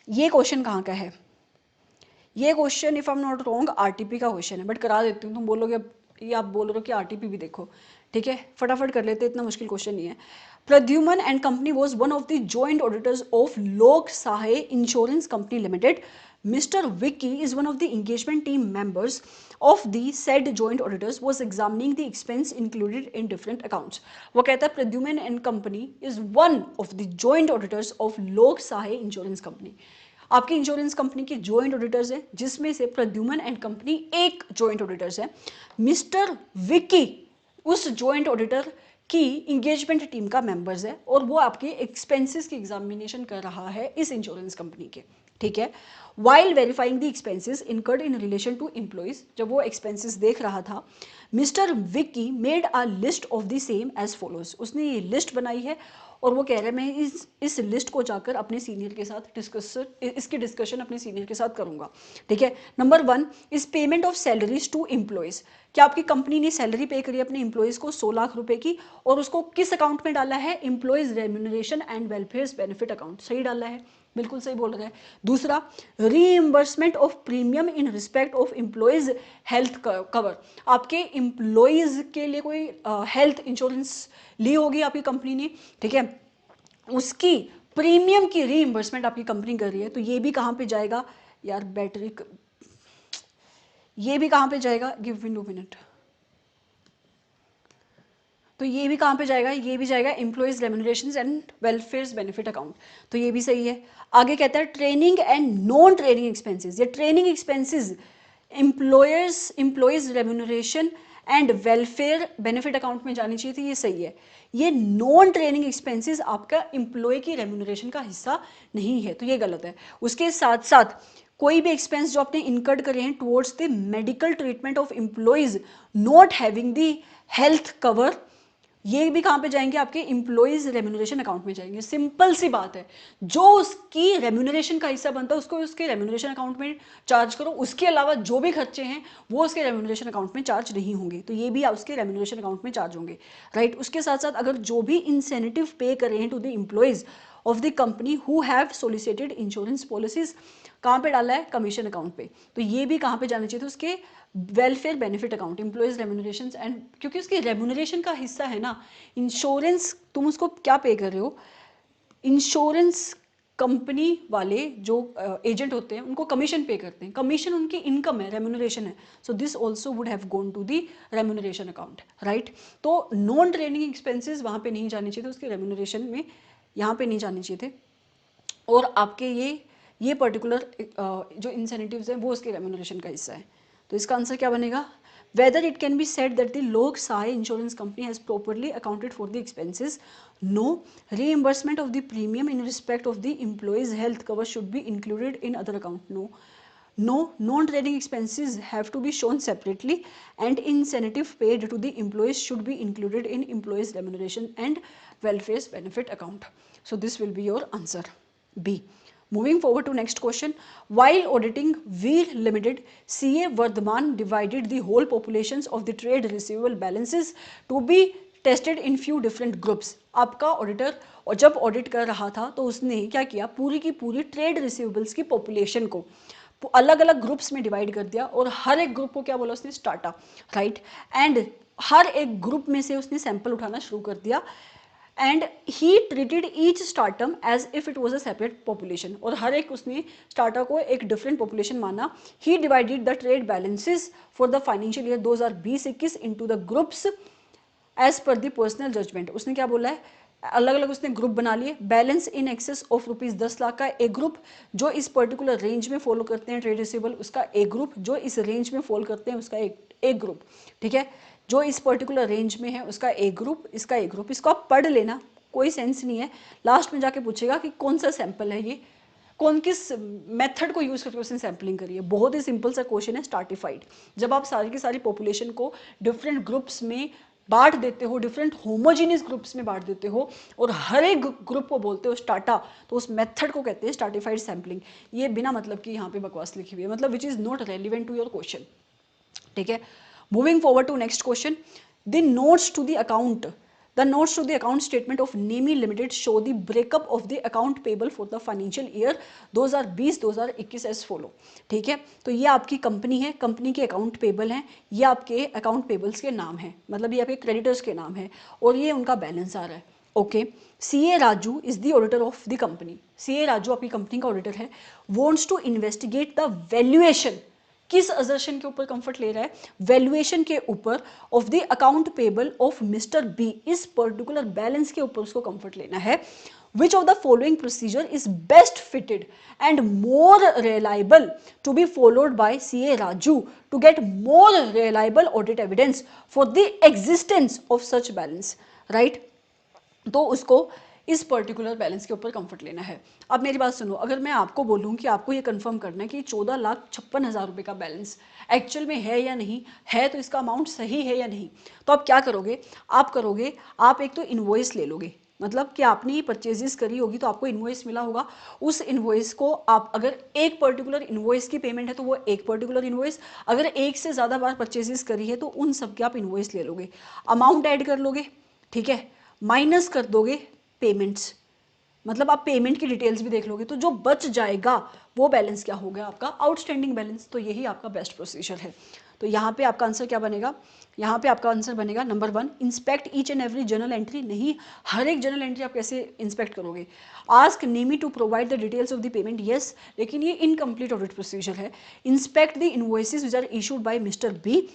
ये क्वेश्चन कहाँ का है? ये question if I am not wrong RTP का क्वेश्चन है, बट करा देती हूँ। तुम बोलोगे ये आप बोल रहे हो कि RTP भी देखो, ठीक है, फटाफट कर लेते, इतना मुश्किल क्वेश्चन नहीं है। Pradyuman and company was one of the joint auditors of Lok Sahay insurance company limited. Mr. Vicky is one of the engagement team members of the said joint auditors was examining the expense included in different accounts. वो कहता है Pradyuman and company is one of the joint auditors of लोक Sahay insurance company. आपकी insurance company के joint auditors हैं, जिसमें से Pradyuman and company एक जॉइंट ऑडिटर्स है। मिस्टर विकी उस जॉइंट ऑडिटर की इंगेजमेंट टीम का मेंबर्स है, और वो आपके एक्सपेंसेस की एग्जामिनेशन कर रहा है इस इंश्योरेंस कंपनी के, ठीक है। While verifying the expenses incurred in relation to employees, जब वो एक्सपेंसेस देख रहा था, mister Vicky made a list of the same as follows, उसने ये लिस्ट बनाई है, और वो कह रहे हैं मैं इस लिस्ट को जाकर अपने सीनियर के साथ इसकी डिस्कशन अपने सीनियर के साथ करूंगा, ठीक है। Number 1 is payment of salaries to employees. क्या आपकी कंपनी ने सैलरी पे करी अपने एम्प्लॉइज को 16 लाख रुपए की, और उसको किस अकाउंट में डाला है? Employees remuneration and welfare benefit account, सही डाला है, बिल्कुल सही बोल रहे हैं। दूसरा, reimbursement of premium in respect of employees health cover, आपके एम्प्लॉइज के लिए कोई हेल्थ इंश्योरेंस ली होगी आपकी कंपनी ने, ठीक है, उसकी प्रीमियम की रीइंबर्समेंट आपकी कंपनी कर रही है, तो ये भी कहाँ पे जाएगा यार? ये भी कहाँ पे जाएगा? Give me 2 minute. तो ये भी कहाँ पे जाएगा? ये भी जाएगा employees remunerations and welfare benefit account, तो ये भी सही है। आगे कहता है training and non training expenses, ये training expenses employees remuneration and welfare benefit account में जानी चाहिए थी, ये सही है। ये नॉन ट्रेनिंग एक्सपेंसेस आपका एम्प्लॉय की रेम्यूनरेशन का हिस्सा नहीं है, तो ये गलत है। उसके साथ साथ कोई भी एक्सपेंस जो आपने इनकर्ड करे हैं towards the medical treatment of employees not having the health cover, ये भी कहाँ पे जाएंगे, आपके इम्प्लॉइज रेम्यूनरेशन अकाउंट में जाएंगे। सिंपल सी बात है, जो उसकी रेम्यूनरेशन का हिस्सा बनता है उसको उसके रेम्यूनरेशन अकाउंट में चार्ज करो, उसके अलावा जो भी खर्चे हैं वो उसके रेम्यूनरेशन अकाउंट में चार्ज नहीं होंगे, तो ये भी उसके रेम्यूनरेशन अकाउंट में चार्ज होंगे, राइट। उसके साथ साथ अगर जो भी इंसेंटिव पे कर रहे हैं to the employees of the company who have solicited insurance policies, कहाँ पे डाला है, कमीशन अकाउंट पे, तो ये भी कहाँ पे जाना चाहिए, तो उसके welfare benefit account, employees remuneration and, क्योंकि उसकी रेम्यूनरेशन का हिस्सा है ना इंश्योरेंस, तुम उसको क्या पे कर रहे हो, इंश्योरेंस कंपनी वाले जो एजेंट होते हैं उनको कमीशन पे करते हैं, कमीशन उनकी इनकम है, रेम्यूनरेशन है, so this also would have gone to the remuneration account, right. तो नॉन ट्रेनिंग एक्सपेंसेस वहाँ पे नहीं जाने चाहिए थे, उसके रेम्यूनरेशन में यहाँ पे नहीं जाने चाहिए थे, और आपके ये पर्टिकुलर जो इंसेंटिव्स हैं वो उसके रेम्यूनरेशन का हिस्सा है। तो इसका आंसर क्या बनेगा, whether it can be said that the Lok Sai insurance company has properly accounted for the expenses, no, reimbursement of the premium in respect of the employee's health cover should be included in other account, no, non-trading expenses have to be shown separately, and incentive paid to the employees should be included in employees remuneration and welfare benefit account. So this will be your answer, B. Moving forward to next question. While auditing Veer Limited, CA Vardhaman divided the whole populations of the trade receivable balances to be tested in few different groups. आपका auditor और जब audit कर रहा था तो उसने क्या किया, पूरी की पूरी ट्रेड रिसीवेबल्स की पॉपुलेशन को अलग अलग ग्रुप्स में डिवाइड कर दिया, और हर एक ग्रुप को क्या बोला उसने, स्टार्टा, राइट। एंड हर एक ग्रुप में से उसने सैंपल उठाना शुरू कर दिया, and he treated each stratum as if it was a separate population, और हर एक उसने स्टार्टा को एक डिफरेंट पॉपुलेशन माना। He divided the trade balances for the financial year 2020-21 into the groups as per the personal judgement. उसने क्या बोला है, अलग अलग उसने ग्रुप बना लिए, balance in excess of ₹10 lakh का एक ग्रुप, जो इस पर्टिकुलर रेंज में फॉलो करते हैं ट्रेड रिसीवेबल उसका एक ग्रुप, जो इस रेंज में फॉलो करते हैं उसका एक ग्रुप, ठीक है, जो इस पर्टिकुलर रेंज में है उसका एक ग्रुप, इसका एक ग्रुप। इसको आप पढ़ लेना, कोई सेंस नहीं है, लास्ट में जाके पूछेगा कि कौन सा सैंपल है ये, कौन किस मेथड को यूज करके उसने सैम्पलिंग करी है। बहुत ही सिंपल सा क्वेश्चन है, स्ट्राटिफाइड। जब आप सारी की सारी पॉपुलेशन को डिफरेंट ग्रुप्स में बांट देते हो, डिफरेंट होमोजीनियस ग्रुप्स में बांट देते हो, और हर एक ग्रुप को बोलते हो स्टार्टा, तो उस मेथड को कहते हैं स्ट्राटिफाइड सैम्पलिंग। ये बिना मतलब कि यहाँ पे बकवास लिखी हुई है, मतलब which is not relevant to your question, ठीक है। Moving forward to next question, the notes to the account, the notes to the account statement of NAMI Limited show the breakup of the account payable for the financial year 2020-2021 as follow, ठीक है। तो ये आपकी company है, company के account payable हैं, ये आपके अकाउंट पेबल्स के नाम है, मतलब ये आपके क्रेडिटर्स के नाम है, और ये उनका बैलेंस आ रहा है, okay. CA Raju is the auditor of the company, CA Raju आपकी कंपनी का ऑडिटर है, wants to investigate the valuation, किस असर्शन के ऊपर कंफर्ट ले रहा है, वैल्यूएशन के ऊपर of the account payable of mister B, इस पर्टिकुलर बैलेंस के ऊपर उसको कंफर्ट लेना है। Which of the following procedure is best fitted and more reliable to be followed by CA Raju to get more reliable audit evidence for the existence of such balance, right? तो उसको इस particular balance के ऊपर comfort लेना है। अब मेरी बात सुनो, अगर मैं आपको बोलूँ कि आपको ये कंफर्म करना है कि 14,56,000 रुपये का बैलेंस एक्चुअल में है या नहीं है, तो इसका अमाउंट सही है या नहीं, तो आप क्या करोगे, आप एक तो इन्वॉइस ले लोगे, मतलब कि आपने ये परचेजेस करी होगी तो आपको इन्वॉइस मिला होगा, उस इन्वॉइस को आप, अगर एक पर्टिकुलर इन्वॉइस की पेमेंट है तो वो एक पर्टिकुलर इन्वॉइस, अगर एक से ज़्यादा बार परचेजेस करी है तो उन सब के आप इन्वॉइस ले लोगे, अमाउंट ऐड कर लोगे, ठीक है, माइनस कर दोगे पेमेंट्स, मतलब आप पेमेंट की डिटेल्स भी देख लोगे, तो जो बच जाएगा वो बैलेंस क्या हो गया, आपका आउटस्टैंडिंग बैलेंस। तो यही आपका बेस्ट प्रोसीजर है। तो यहाँ पे आपका आंसर क्या बनेगा, यहाँ पे आपका आंसर बनेगा number 1, inspect each and every journal entry. नहीं, हर एक जर्नल एंट्री आप कैसे इंस्पेक्ट करोगे, आस्क नेमी to provide the details of the payment, yes, लेकिन ये इनकम्प्लीट ऑडिट प्रोसीजर है। Inspect the invoices which are issued by mister B,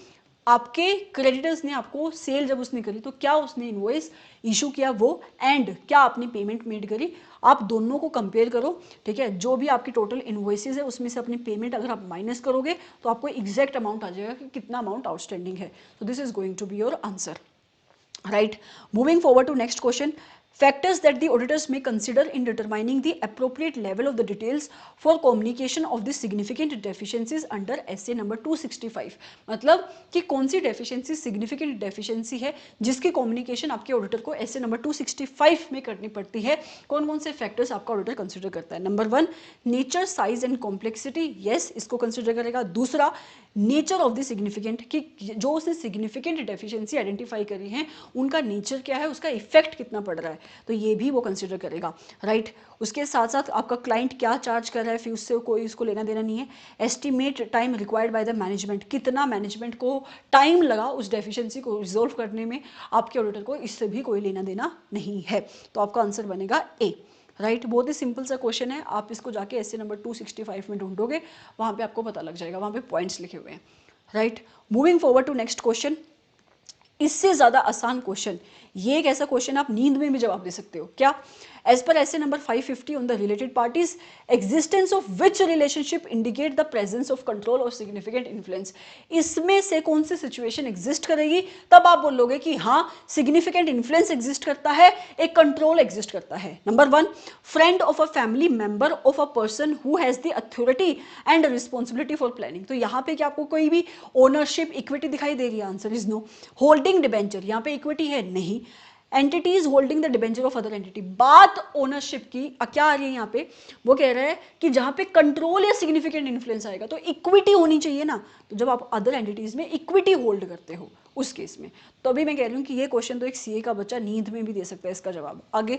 आपके क्रेडिटर्स ने आपको सेल जब उसने करी तो क्या उसने इनवॉइस इशू किया वो, एंड क्या आपने पेमेंट मेड करी, आप दोनों को कंपेयर करो, ठीक है। जो भी आपकी टोटल इनवॉइसेस है उसमें से अपनी पेमेंट अगर आप माइनस करोगे तो आपको एग्जैक्ट अमाउंट आ जाएगा कि कितना अमाउंट आउटस्टैंडिंग है। तो this is going to be your answer, right. Moving forward to next question, factors that the auditors may consider in determining the appropriate level of the details for communication of the significant deficiencies under SA number 265। मतलब कि कौन सी deficiency significant deficiency है जिसकी communication आपके auditor को SA number 265 में करनी पड़ती है। कौन कौन से फैक्टर्स आपका ऑडिटर कंसिडर करता है? Number 1 nature, size and complexity, yes इसको कंसिडर करेगा। दूसरा नेचर ऑफ द सिग्निफिकेंट, कि जो उसने सिग्निफिकेंट डेफिशिएंसी आइडेंटिफाई करी है उनका नेचर क्या है, उसका इफेक्ट कितना पड़ रहा है, तो ये भी वो कंसिडर करेगा, राइट। उसके साथ साथ आपका क्लाइंट क्या चार्ज कर रहा है, फिर उससे कोई इसको लेना देना नहीं है। Estimate time required by the management, कितना मैनेजमेंट को टाइम लगा उस डेफिशिएंसी को रिजोल्व करने में, आपके ऑडिटर को इससे भी कोई लेना देना नहीं है। तो आपका आंसर बनेगा ए, राइट। बहुत ही सिंपल सा क्वेश्चन है, आप इसको जाके ऐसे नंबर 265 में ढूंढोगे, वहाँ पे आपको पता लग जाएगा, वहाँ पे पॉइंट्स लिखे हुए हैं, right. Moving forward to next question. इससे ज़्यादा आसान क्वेश्चन, ये एक ऐसा क्वेश्चन आप नींद में भी जवाब दे सकते हो। क्या? एज पर ऐसे number 550 on the related parties, existence of which relationship indicate the presence of control और सिग्निफिकेंट इन्फ्लुएंस। इसमें से कौन सी सिचुएशन एग्जिस्ट करेगी, तब आप बोलोगे कि हाँ सिग्निफिकेंट इन्फ्लुएंस एग्जिस्ट करता है, एक कंट्रोल एग्जिस्ट करता है। Number 1 friend of a family member of a person who has the authority and responsibility for planning. तो यहाँ पे क्या आपको कोई भी ओनरशिप इक्विटी दिखाई दे रही है? Answer is no. Holding debenture, यहाँ पे इक्विटी है नहीं। Entities holding the debenture of other entity, बात ओनरशिप की क्या आ रही है यहाँ पे, वो कह रहा है कि जहाँ पे कंट्रोल या सिग्निफिकेंट इन्फ्लुएंस आएगा तो इक्विटी होनी चाहिए ना। तो जब आप अदर एंटिटीज में इक्विटी होल्ड करते हो उस केस में, तो अभी मैं कह रही हूँ कि ये क्वेश्चन तो एक सीए का बच्चा नींद में भी दे सकता है इसका जवाब। आगे,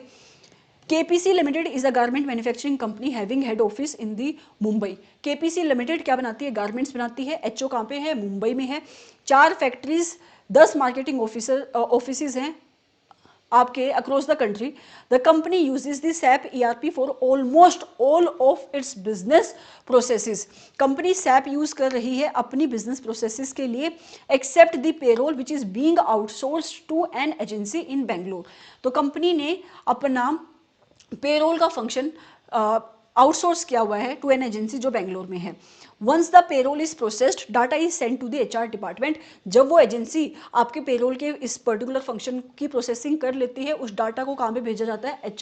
KPC limited is a garment manufacturing company having head office in the Mumbai. KPC limited क्या बनाती है? गारमेंट्स बनाती है। एचओ कहाँ पे है? मुंबई में है। 4 फैक्ट्रीज, 10 मार्केटिंग ऑफिस हैं आपके across the country. The company uses the SAP ERP for almost all of its business processes. Company SAP use कर रही है अपनी बिजनेस प्रोसेसेस के लिए, except the payroll which is being outsource to an agency in Bangalore. तो कंपनी ने अपना पेरोल का फंक्शन आउटसोर्स किया हुआ है टू एन एजेंसी जो बेंगलोर में है। Once the payroll is processed, data is send to the HR department. जब वो एजेंसी आपके पेरोल के इस पर्टिकुलर फंक्शन की प्रोसेसिंग कर लेती है, उस डाटा को कहाँ पे भेजा जाता है?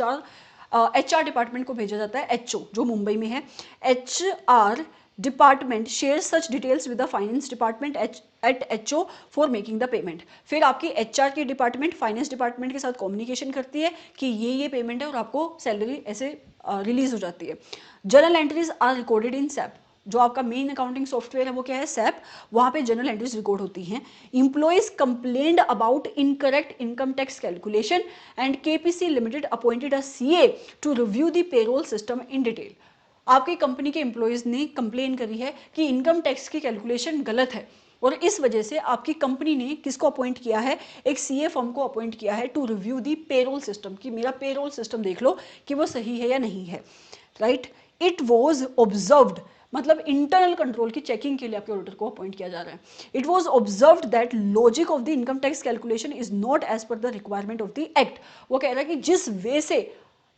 एचआर डिपार्टमेंट को भेजा जाता है, एचओ जो मुंबई में है। HR department share such details with the finance department at HO for making the payment. फिर आपकी एचआर की डिपार्टमेंट फाइनेंस डिपार्टमेंट के साथ कम्युनिकेशन करती है कि ये पेमेंट है और आपको सैलरी ऐसे रिलीज हो जाती है। Journal entries are recorded in SAP. जो आपका मेन अकाउंटिंग सॉफ्टवेयर है वो क्या है? सैप। वहाँ पे जर्नल एंट्रीज रिकॉर्ड होती हैं। Employees complained about incorrect income tax calculation and KPC limited appointed a CA to review the payroll system in detail. आपकी कंपनी के एम्प्लॉयज ने कंप्लेन करी है कि इनकम टैक्स की कैलकुलेशन गलत है, और इस वजह से आपकी कंपनी ने किसको अपॉइंट किया है? एक सीए फर्म को अपॉइंट किया है to review the payroll system, कि मेरा पेरोल सिस्टम देख लो कि वो सही है या नहीं है, राइट। इट वॉज ऑब्जर्व्ड, मतलब इंटरनल कंट्रोल की चेकिंग के लिए आपके ऑडिटर को अपॉइंट किया जा रहा है। It was observed that logic of the income tax calculation is not as per the requirement of the act. वो कह रहा है कि जिस वे से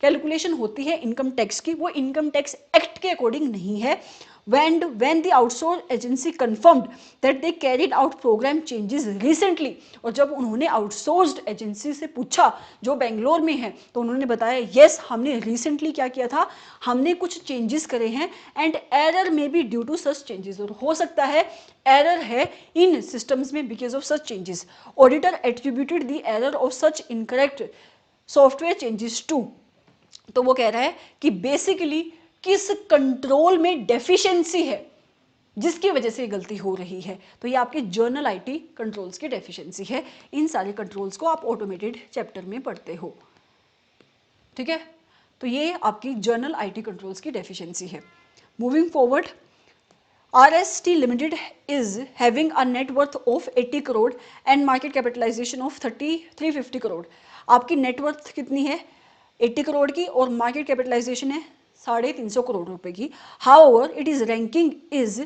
कैलकुलेशन होती है इनकम टैक्स की, वो इनकम टैक्स एक्ट के अकॉर्डिंग नहीं है। when the outsourced agency confirmed that they carried out program changes recently, और जब उन्होंने आउटसोर्स्ड एजेंसी से पूछा जो बेंगलोर में है, तो उन्होंने बताया यस हमने रिसेंटली क्या किया था, हमने कुछ चेंजेस करे हैं, एंड एरर में be due to such changes, और हो सकता है एरर है इन सिस्टम्स में because of such changes. Auditor attributed the error of such incorrect software changes to. तो वो कह रहा है कि बेसिकली किस कंट्रोल में डेफिशिएंसी है जिसकी वजह से गलती हो रही है, तो ये आपके जर्नल आईटी कंट्रोल्स की डेफिशिएंसी है। इन सारे कंट्रोल्स को आप ऑटोमेटेड चैप्टर में पढ़ते हो, ठीक है। तो ये आपकी जर्नल आईटी कंट्रोल्स की डेफिशिएंसी है। Moving forward, RST Limited is having a net worth of 80 crore and market capitalisation of 350 crore. आपकी नेटवर्थ कितनी है? 80 करोड़ की, और मार्केट कैपिटलाइजेशन है 350 करोड़ रुपए की। However it is ranking is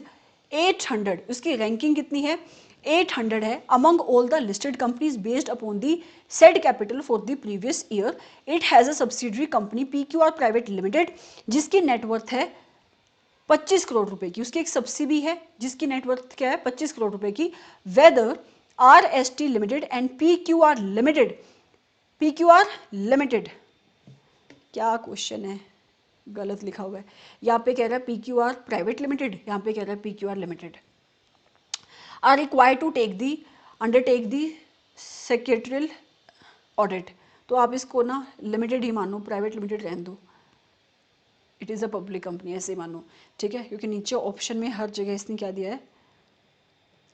800, उसकी रैंकिंग कितनी है? 800 है among all the listed companies based upon the said capital for the previous year. It has a subsidiary company PQR private limited जिसकी नेटवर्थ है 25 करोड़ रुपए की, उसकी एक सब्सिडी है जिसकी नेटवर्थ क्या है? 25 करोड़ रुपए की। Whether RST limited and PQR limited क्या क्वेश्चन है, गलत लिखा हुआ है। यहाँ पे कह रहा है PQR प्राइवेट लिमिटेड, यहाँ पे कह रहा है PQR limited are required to undertake the secretarial audit. तो आप इसको ना लिमिटेड ही मानो, प्राइवेट लिमिटेड रहने दो, it is a public company ऐसे मानो, ठीक है, क्योंकि नीचे ऑप्शन में हर जगह इसने क्या दिया है,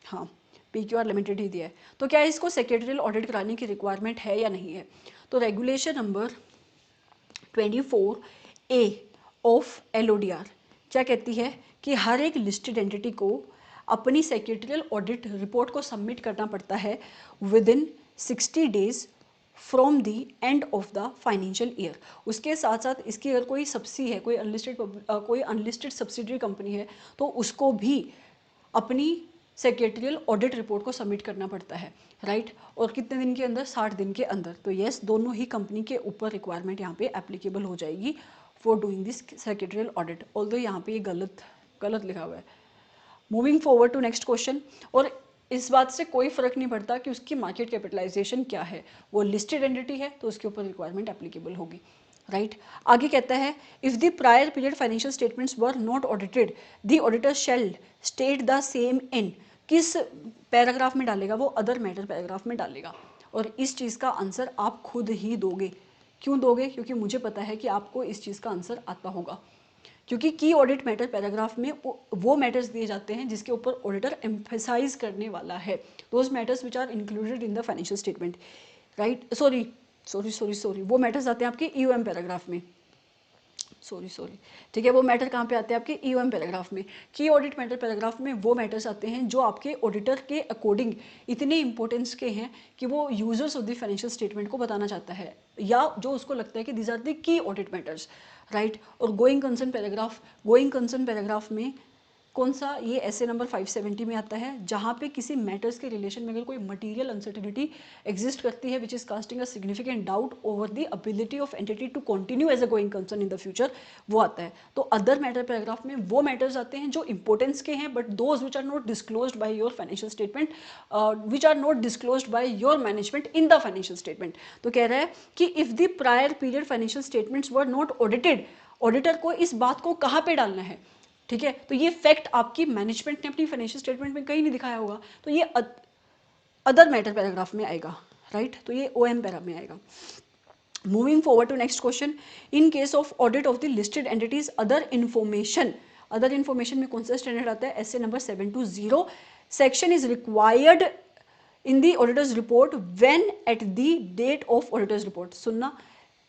हाँ PQR लिमिटेड ही दिया है। तो क्या इसको सेक्रेटरियल ऑडिट कराने की रिक्वायरमेंट है या नहीं है? तो regulation number 24A of LODR क्या कहती है कि हर एक लिस्टेड एंटिटी को अपनी सेक्रेटरियल ऑडिट रिपोर्ट को सबमिट करना पड़ता है with in 60 days from the end of the financial year. उसके साथ साथ इसकी अगर कोई सब्सी है, कोई अनलिस्टेड सब्सिडरी कंपनी है, तो उसको भी अपनी सेक्रेटरियल ऑडिट रिपोर्ट को सबमिट करना पड़ता है, राइट। और कितने दिन के अंदर? 60 दिन के अंदर। तो यस, दोनों ही कंपनी के ऊपर रिक्वायरमेंट यहाँ पे एप्लीकेबल हो जाएगी for doing this secretarial audit. Although यहाँ पे ये गलत लिखा हुआ है। Moving forward to next question. और इस बात से कोई फर्क नहीं पड़ता कि उसकी मार्केट कैपिटलाइजेशन क्या है, वो लिस्टेड एंटिटी है तो उसके ऊपर रिक्वायरमेंट एप्लीकेबल होगी, राइट। आगे कहता है if the prior period financial statements were not audited the auditor shall state the same इन। किस पैराग्राफ में डालेगा? वो अदर मैटर पैराग्राफ में डालेगा। और इस चीज़ का आंसर आप खुद ही दोगे। क्यों दोगे? क्योंकि मुझे पता है कि आपको इस चीज़ का आंसर आता होगा, क्योंकि की ऑडिट मैटर पैराग्राफ में वो मैटर्स दिए जाते हैं जिसके ऊपर ऑडिटर एम्फेसाइज करने वाला है, those matters which are included in the financial statement, right. Sorry वो मैटर्स आते हैं आपके EOM पैराग्राफ में, सॉरी, ठीक है। वो मैटर कहाँ पे आते हैं? आपके EOM पैराग्राफ में। की ऑडिट मैटर पैराग्राफ में वो मैटर्स आते हैं जो आपके ऑडिटर के अकॉर्डिंग इतने इंपॉर्टेंस के हैं कि वो users of the financial statement को बताना चाहता है, या जो उसको लगता है कि these are the key audit matters, right. और गोइंग कंसर्न पैराग्राफ में कौन सा? ये ऐसे नंबर 570 में आता है, जहाँ पे किसी मैटर्स के रिलेशन में अगर कोई मटीरियल अनसर्टिनिटी एग्जिस्ट करती है which is casting a significant doubt over the ability of entity to continue as a going concern in the future, वो आता है। तो अदर मैटर पैराग्राफ में वो मैटर्स आते हैं जो इंपॉर्टेंस के हैं, but those which are not disclosed by your financial statement, which are not disclosed by your management in the financial statement. तो कह रहा है कि if the prior period financial statements were not audited, auditor को इस बात को कहाँ पे डालना है, ठीक है। तो ये फैक्ट आपकी मैनेजमेंट ने अपनी फाइनेंशियल स्टेटमेंट में कहीं नहीं दिखाया होगा, तो ये अदर मैटर पैराग्राफ में आएगा, राइट। तो ये OM पैरा में आएगा। Moving forward to next question. In case of audit of the listed entities other information में कौन सा स्टैंडर्ड आता है? SA number 720 section is required in the auditor's report when at the date of auditor's report. सुनना,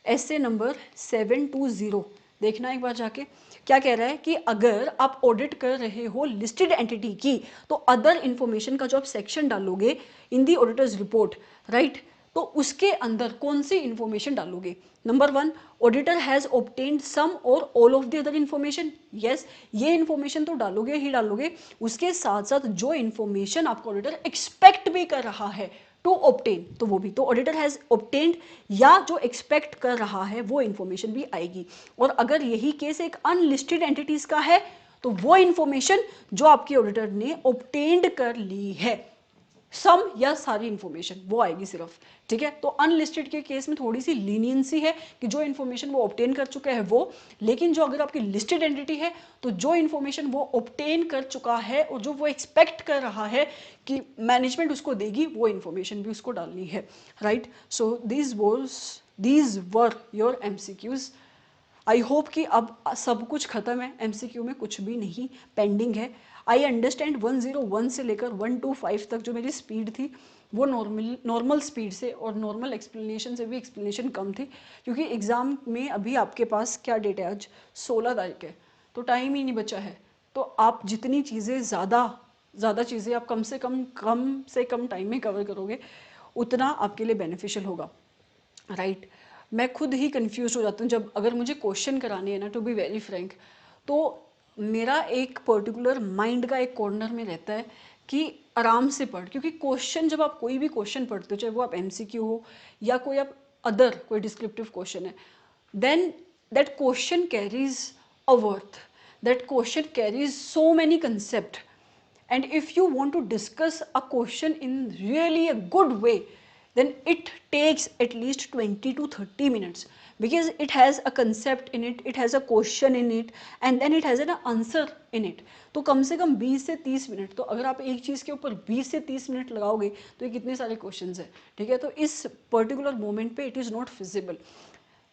SA number 720 देखना एक बार जाके। क्या कह रहा है कि अगर आप ऑडिट कर रहे हो लिस्टेड एंटिटी की, तो अदर इंफॉर्मेशन का जो आप सेक्शन डालोगे इन दी ऑडिटर्स रिपोर्ट, राइट, तो उसके अंदर कौन सी इंफॉर्मेशन डालोगे? नंबर 1, ऑडिटर हैज ऑब्टेन्ड सम और all of the other information. Yes, ये इंफॉर्मेशन तो डालोगे ही डालोगे, उसके साथ साथ जो इंफॉर्मेशन आपको ऑडिटर एक्सपेक्ट भी कर रहा है टू ऑब्टेन, तो वो भी। तो ऑडिटर हैज ऑब्टेन्ड या जो एक्सपेक्ट कर रहा है वो इंफॉर्मेशन भी आएगी। और अगर यही केस एक अनलिस्टेड एंटिटीज का है, तो वो इंफॉर्मेशन जो आपके ऑडिटर ने ऑब्टेन्ड कर ली है, सम या सारी इंफॉर्मेशन, वो आएगी सिर्फ, ठीक है। तो अनलिस्टेड के केस में थोड़ी सी लीनियंसी है कि जो इंफॉर्मेशन वो ऑब्टेन कर चुका है वो, लेकिन जो अगर आपकी लिस्टेड एंटिटी है, तो जो इंफॉर्मेशन वो ऑब्टेन कर चुका है और जो वो एक्सपेक्ट कर रहा है कि मैनेजमेंट उसको देगी, वो इंफॉर्मेशन भी उसको डालनी है, right. So these were your MCQs। I hope कि अब सब कुछ खत्म है, MCQ में कुछ भी नहीं पेंडिंग है। आई अंडरस्टैंड 101 से लेकर 125 तक जो मेरी स्पीड थी वो नॉर्मल स्पीड से और नॉर्मल एक्सप्लेनेशन से भी एक्सप्लेनेशन कम थी, क्योंकि एग्ज़ाम में अभी आपके पास क्या डेट है? आज 16 तारीख है, तो टाइम ही नहीं बचा है। तो आप जितनी चीज़ें ज़्यादा चीज़ें आप कम से कम टाइम में कवर करोगे, उतना आपके लिए बेनिफिशियल होगा, राइट। मैं खुद ही कंफ्यूज हो जाती हूँ जब अगर मुझे क्वेश्चन कराने हैं ना, टू बी वेरी फ्रैंक, तो मेरा एक पर्टिकुलर माइंड का एक कॉर्नर में रहता है कि आराम से पढ़, क्योंकि क्वेश्चन जब आप कोई भी क्वेश्चन पढ़ते हो, चाहे वो आप MCQ हो या कोई आप अदर कोई डिस्क्रिप्टिव क्वेश्चन है, then that question carries a worth, that question carries so many concept, and if you want to discuss a question in really a good way, then it takes at least 20 to 30 minutes because it has a concept in it, it has a question in it, and then it has an answer in it. तो कम से कम 20 से 30 minute, तो अगर आप एक चीज़ के ऊपर 20 से 30 मिनट लगाओगे तो ये कितने सारे क्वेश्चंस हैं, ठीक है। तो इस पर्टिकुलर मोमेंट पे it is not feasible.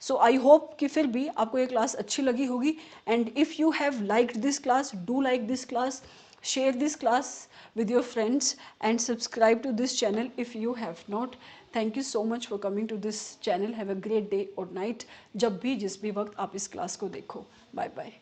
So I hope कि फिर भी आपको ये क्लास अच्छी लगी होगी, and if you have liked this class, do like this class, share this class with your friends and subscribe to this channel if you have not. Thank you so much for coming to this channel. Have a great day or night, जब भी जिस भी वक्त आप इस class को देखो। Bye bye.